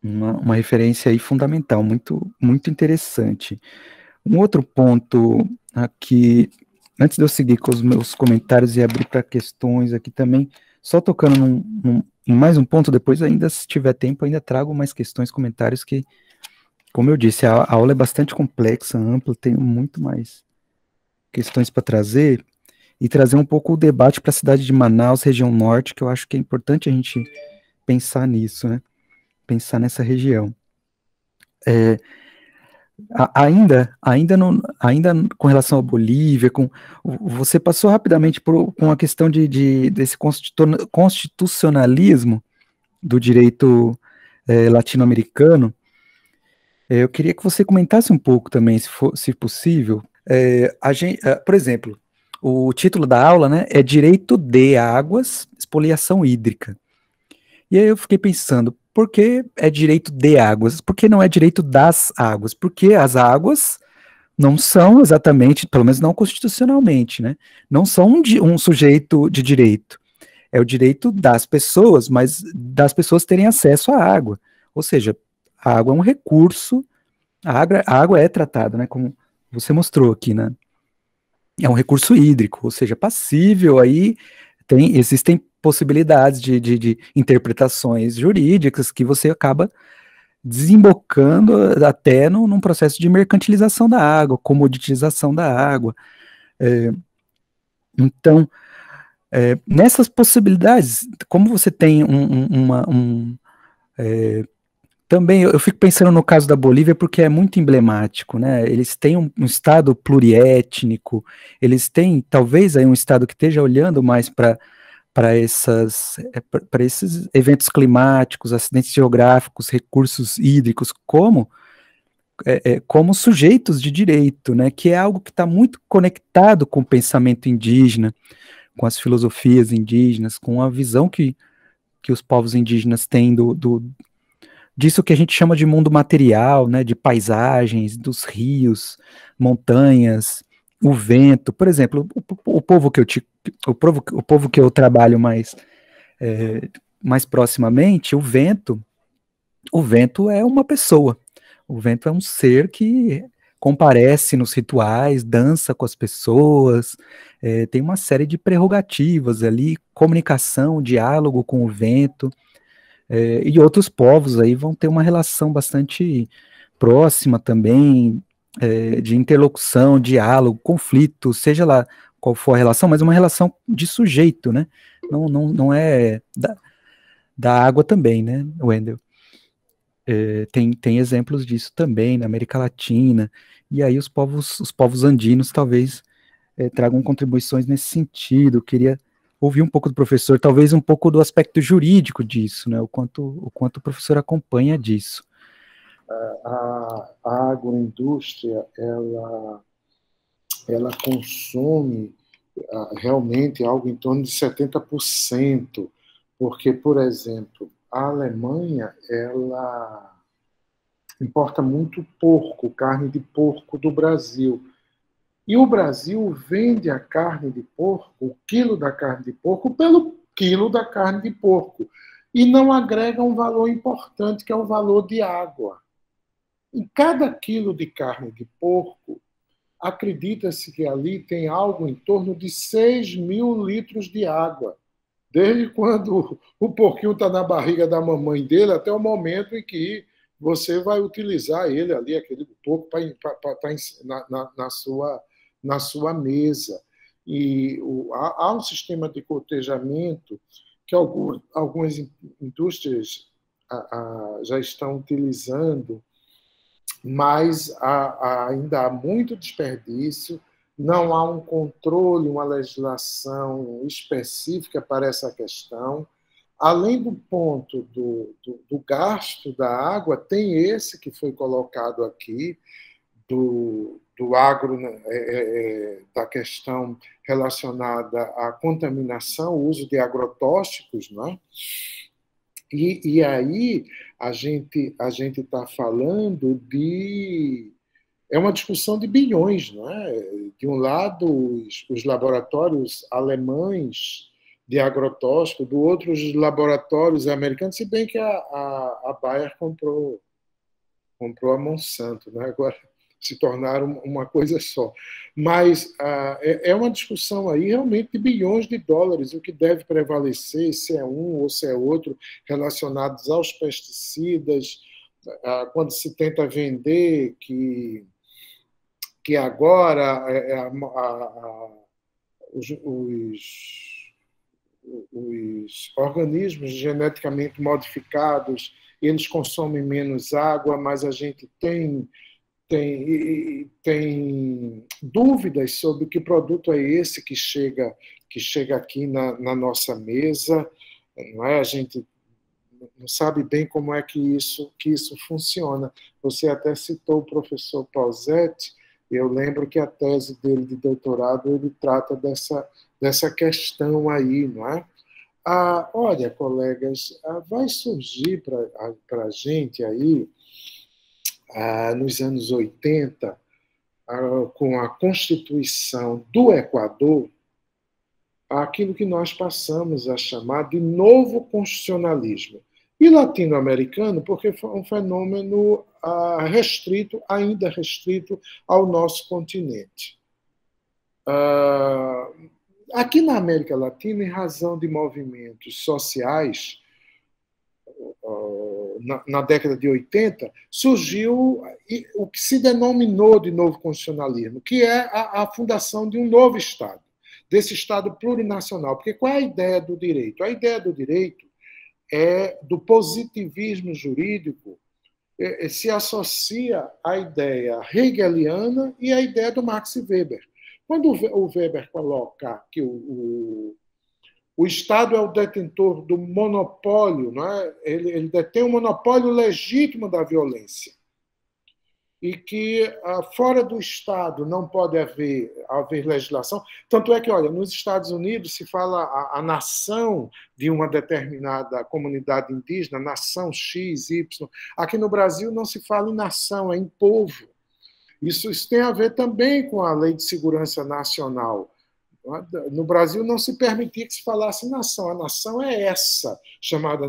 Uma referência aí fundamental, muito, muito interessante. Um outro ponto aqui, antes de eu seguir com os meus comentários e abrir para questões aqui também, só tocando em mais um ponto, depois ainda, se tiver tempo, ainda trago mais questões, comentários que, como eu disse, a aula é bastante complexa, ampla, tenho muito mais questões para trazer, e trazer um pouco o debate para a cidade de Manaus, região norte, que eu acho que é importante a gente pensar nisso, né? Pensar nessa região. Ainda com relação à Bolívia, você passou rapidamente com a questão desse constitucionalismo do direito latino-americano. Eu queria que você comentasse um pouco também, se possível. Por exemplo, o título da aula, né, é Direito de Águas, Expoliação Hídrica. E aí eu fiquei pensando, por que é direito de águas? Por que não é direito das águas? Porque as águas não são exatamente, pelo menos não constitucionalmente, né? Não são um sujeito de direito. É o direito das pessoas, mas das pessoas terem acesso à água. Ou seja, a água é um recurso, a água é tratada, né? Como você mostrou aqui, né? É um recurso hídrico, ou seja, passível aí, existem possibilidades de interpretações jurídicas que você acaba desembocando até num processo de mercantilização da água, comoditização da água. Então, nessas possibilidades, como você tem também eu fico pensando no caso da Bolívia porque é muito emblemático, né? Eles têm um estado pluriétnico, eles têm talvez aí um estado que esteja olhando mais para esses eventos climáticos, acidentes geográficos, recursos hídricos, como sujeitos de direito, né? Que é algo que está muito conectado com o pensamento indígena, com as filosofias indígenas, com a visão que os povos indígenas têm disso que a gente chama de mundo material, né, de paisagens, dos rios, montanhas, o vento. Por exemplo, o povo que o povo que eu trabalho mais proximamente, o vento é uma pessoa. O vento é um ser que comparece nos rituais, dança com as pessoas, tem uma série de prerrogativas ali, comunicação, diálogo com o vento. E outros povos aí vão ter uma relação bastante próxima também, de interlocução, diálogo, conflito, seja lá qual for a relação, mas uma relação de sujeito, né? Não é da água também, né, Wendel? Tem exemplos disso também na América Latina, e aí os povos andinos talvez tragam contribuições nesse sentido. Eu queria ouvir um pouco do professor, talvez um pouco do aspecto jurídico disso, né? O quanto o professor acompanha disso. A agroindústria, ela consome realmente algo em torno de 70%, porque, por exemplo, a Alemanha, ela importa muito porco, carne de porco do Brasil. E o Brasil vende a carne de porco, o quilo da carne de porco, pelo quilo da carne de porco. E não agrega um valor importante, que é o valor de água. Em cada quilo de carne de porco, acredita-se que ali tem algo em torno de 6.000 litros de água. Desde quando o porquinho está na barriga da mamãe dele até o momento em que você vai utilizar ele ali, aquele porco, na sua mesa. E há um sistema de cotejamento que algumas indústrias já estão utilizando, mas ainda há muito desperdício, não há um controle, uma legislação específica para essa questão. Além do ponto do gasto da água, tem esse que foi colocado aqui, do agro, da questão relacionada à contaminação, o uso de agrotóxicos, né? E aí a gente está falando de... É uma discussão de bilhões, não é? De um lado, os laboratórios alemães de agrotóxico, do outro, os laboratórios americanos, se bem que a Bayer comprou a Monsanto, né? Agora se tornaram uma coisa só. Mas é uma discussão aí realmente de bilhões de dólares, o que deve prevalecer, se é um ou se é outro, relacionados aos pesticidas, quando se tenta vender que agora os organismos geneticamente modificados, eles consomem menos água, mas a gente tem dúvidas sobre que produto é esse que chega aqui na nossa mesa, não é? A gente não sabe bem como é que isso funciona. Você até citou o professor Pausetti, Eu lembro que a tese dele de doutorado ele trata dessa questão aí, não é? Olha, colegas, vai surgir para a gente aí, nos anos 80, com a Constituição do Equador, aquilo que nós passamos a chamar de novo constitucionalismo. E latino-americano, porque foi um fenômeno restrito, ainda restrito ao nosso continente. Aqui na América Latina, em razão de movimentos sociais, na década de 80, surgiu o que se denominou de novo constitucionalismo, que é a fundação de um novo Estado, desse Estado plurinacional. Porque qual é a ideia do direito? A ideia do direito é do positivismo jurídico, se associa à ideia hegeliana e à ideia do Max Weber. Quando o Weber coloca que o Estado é o detentor do monopólio, não é? Ele detém o monopólio legítimo da violência, e que fora do Estado não pode haver legislação. Tanto é que, olha, nos Estados Unidos se fala a nação de uma determinada comunidade indígena, nação X, Y. Aqui no Brasil não se fala em nação, é em povo. Isso tem a ver também com a Lei de Segurança Nacional. No Brasil não se permitia que se falasse nação. A nação é essa, chamada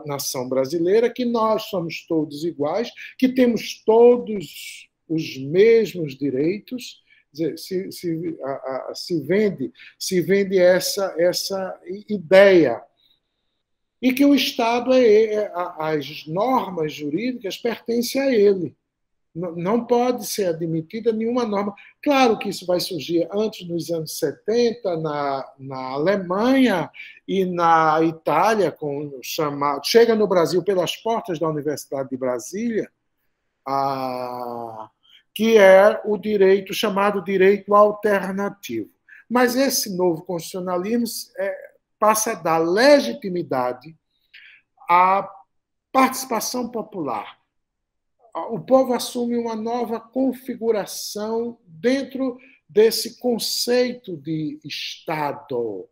nação brasileira, que nós somos todos iguais, que temos todos os mesmos direitos. Quer dizer, se vende essa ideia. E que o Estado, as normas jurídicas pertencem a ele. Não pode ser admitida nenhuma norma. Claro que isso vai surgir antes, nos anos 70, na Alemanha e na Itália, chega no Brasil pelas portas da Universidade de Brasília, que é o direito chamado direito alternativo. Mas esse novo constitucionalismo passa a dar legitimidade à participação popular. O povo assume uma nova configuração dentro desse conceito de Estado.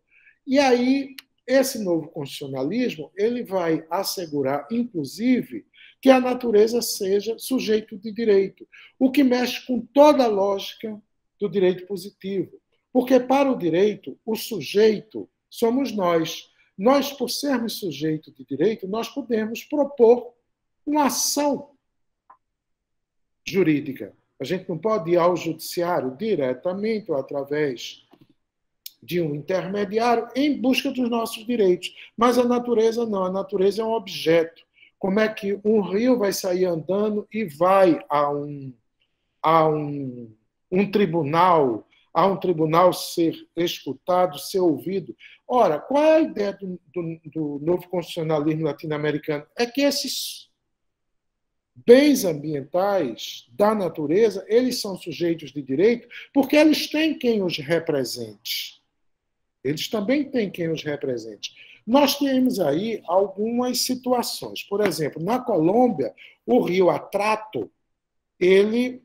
E aí, esse novo constitucionalismo ele vai assegurar, inclusive, que a natureza seja sujeito de direito, o que mexe com toda a lógica do direito positivo. Porque, para o direito, o sujeito somos nós. Nós, por sermos sujeito de direito, nós podemos propor uma ação jurídica. A gente não pode ir ao judiciário diretamente ou através de um intermediário em busca dos nossos direitos. Mas a natureza não. A natureza é um objeto. Como é que um rio vai sair andando e vai a um tribunal, ser escutado, ser ouvido? Ora, qual é a ideia do novo constitucionalismo latino-americano? É que esses bens ambientais da natureza, eles são sujeitos de direito porque eles têm quem os represente. Eles também têm quem os represente. Nós temos aí algumas situações. Por exemplo, na Colômbia, o rio Atrato, ele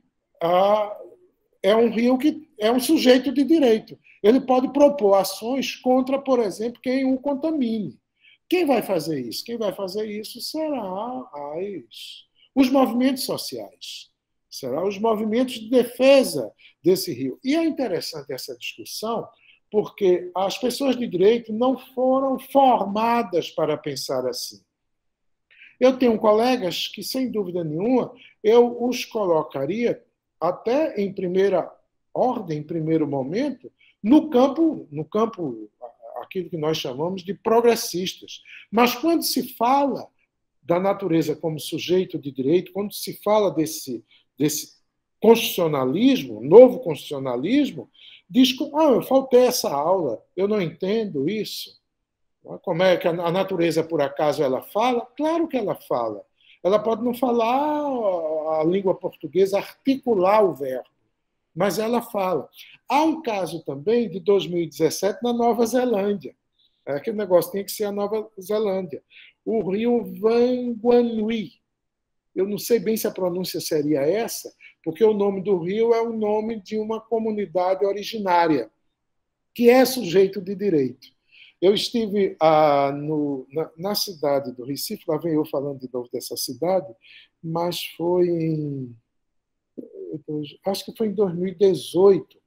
é um rio que é um sujeito de direito. Ele pode propor ações contra, por exemplo, quem o contamine. Quem vai fazer isso? Quem vai fazer isso será os movimentos sociais, serão os movimentos de defesa desse rio. E é interessante essa discussão, porque as pessoas de direito não foram formadas para pensar assim. Eu tenho colegas que, sem dúvida nenhuma, eu os colocaria até em primeira ordem, em primeiro momento, no campo aquilo que nós chamamos de progressistas. Mas quando se fala da natureza como sujeito de direito, quando se fala desse constitucionalismo, novo constitucionalismo, diz que eu faltei essa aula, eu não entendo isso. Como é que a natureza, por acaso, ela fala? Claro que ela fala. Ela pode não falar a língua portuguesa, articular o verbo, mas ela fala. Há um caso também de 2017 na Nova Zelândia. Aquele negócio tinha que ser a Nova Zelândia. O rio Wanganui. Eu não sei bem se a pronúncia seria essa, porque o nome do rio é o nome de uma comunidade originária, que é sujeito de direito. Eu estive na cidade do Recife, lá vem eu falando de novo dessa cidade, mas acho que foi em 2018,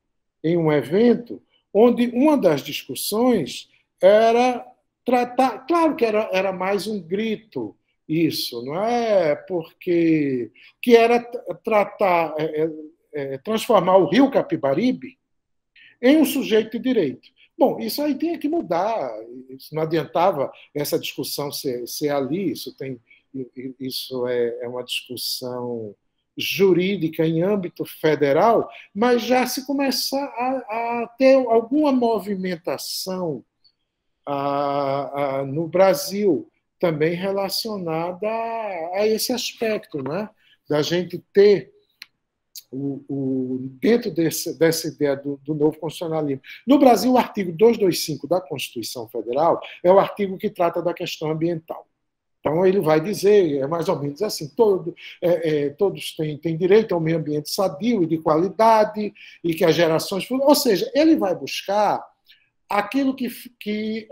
em um evento, onde uma das discussões era tratar, claro que era mais um grito isso, não é? Porque que era tratar, transformar o Rio Capibaribe em um sujeito de direito. Bom, isso aí tinha que mudar, isso não adiantava essa discussão ser ali, isso é uma discussão jurídica em âmbito federal, mas já se começa a ter alguma movimentação no Brasil também relacionada a esse aspecto, né? Da gente ter dentro dessa ideia do novo constitucionalismo. No Brasil, o artigo 225 da Constituição Federal é o artigo que trata da questão ambiental. Então, ele vai dizer, é mais ou menos assim, todos têm direito ao meio ambiente sadio e de qualidade, e que as gerações... Ou seja, ele vai buscar aquilo que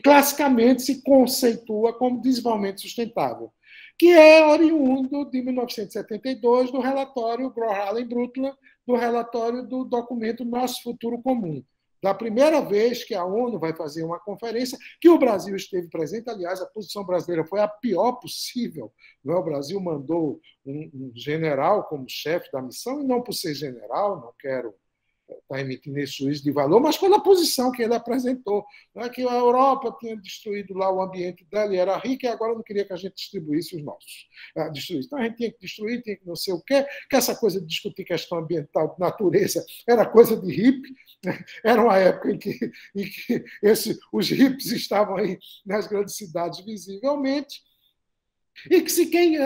classicamente se conceitua como desenvolvimento sustentável, que é oriundo de 1972 do relatório Grohalen-Brundtland, do relatório do documento Nosso Futuro Comum. Da primeira vez que a ONU vai fazer uma conferência, que o Brasil esteve presente, aliás, a posição brasileira foi a pior possível. Não é? O Brasil mandou um general como chefe da missão, e não por ser general, não quero estar emitindo esse juízo de valor, mas pela posição que ele apresentou. Não é que a Europa tinha destruído lá o ambiente dela e era rica, e agora não queria que a gente distribuísse os nossos. Então a gente tinha que destruir, tinha que não sei o quê, que essa coisa de discutir questão ambiental, de natureza, era coisa de hippie. Era uma época em que os hippies estavam aí nas grandes cidades visivelmente, e que se quem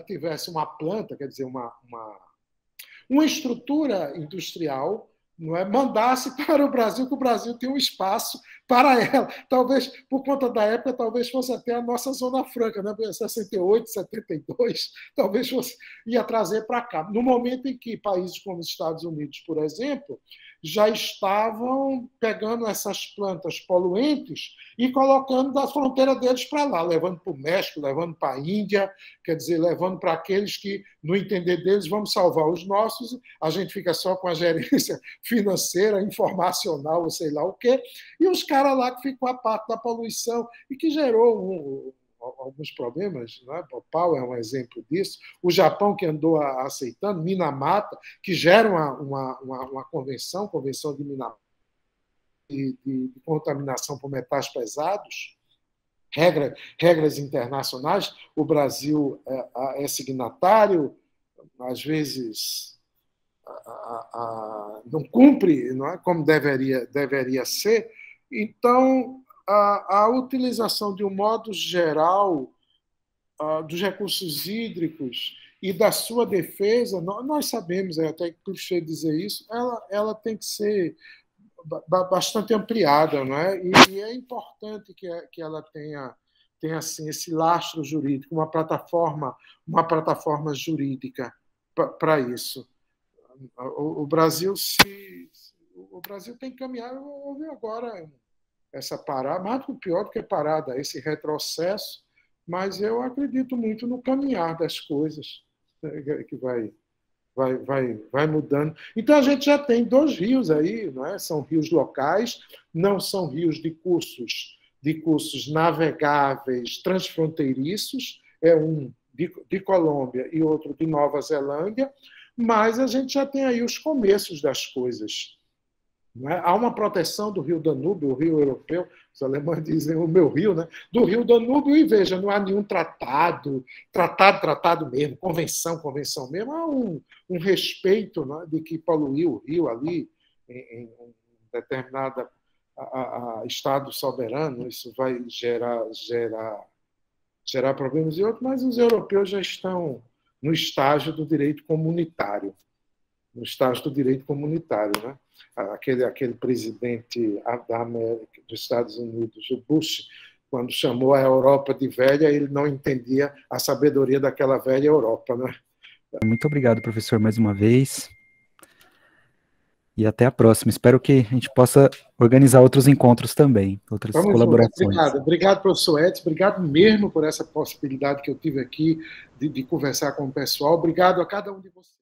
tivesse uma planta, quer dizer, uma estrutura industrial, não é, mandasse para o Brasil, que o Brasil tem um espaço para ela. Talvez, por conta da época, talvez fosse até a nossa Zona Franca, né? 68, 72, talvez ia trazer para cá. No momento em que países como os Estados Unidos, por exemplo, já estavam pegando essas plantas poluentes e colocando da fronteira deles para lá, levando para o México, levando para a Índia, quer dizer, levando para aqueles que, no entender deles, vamos salvar os nossos, a gente fica só com a gerência financeira, informacional, ou sei lá o quê, e os caras lá que ficam a parte da poluição e que gerou alguns problemas, né? Bhopal é um exemplo disso, o Japão que andou aceitando, Minamata, que gera uma convenção de Minamata, de contaminação por metais pesados, regras internacionais, o Brasil é signatário, às vezes não cumpre, não é? Como deveria ser. Então, a utilização de um modo geral dos recursos hídricos e da sua defesa, nós sabemos, é até clichê dizer isso, ela tem que ser bastante ampliada, não é? E é importante que ela tenha assim, esse lastro jurídico, uma plataforma jurídica para isso. O Brasil tem que caminhar, houve agora essa parada, mais do que pior do que parada, esse retrocesso, mas eu acredito muito no caminhar das coisas, que vai mudando. Então, a gente já tem 2 rios aí, não é? São rios locais, não são rios de cursos navegáveis transfronteiriços, é um de Colômbia e outro de Nova Zelândia, mas a gente já tem aí os começos das coisas. Não é? Há uma proteção do rio Danúbio, o rio europeu, os alemães dizem o meu rio, né? Do rio Danúbio, e veja, não há nenhum tratado mesmo, convenção mesmo, há um respeito, né, de que poluir o rio ali em determinado estado soberano, isso vai gerar problemas e outros, mas os europeus já estão no estágio do direito comunitário. Né? Aquele presidente da América, dos Estados Unidos, o Bush, quando chamou a Europa de velha, ele não entendia a sabedoria daquela velha Europa, né? Muito obrigado, professor, mais uma vez. E até a próxima. Espero que a gente possa organizar outros encontros também, outras colaborações. Obrigado. Obrigado, professor Edson. Obrigado mesmo por essa possibilidade que eu tive aqui de conversar com o pessoal. Obrigado a cada um de vocês.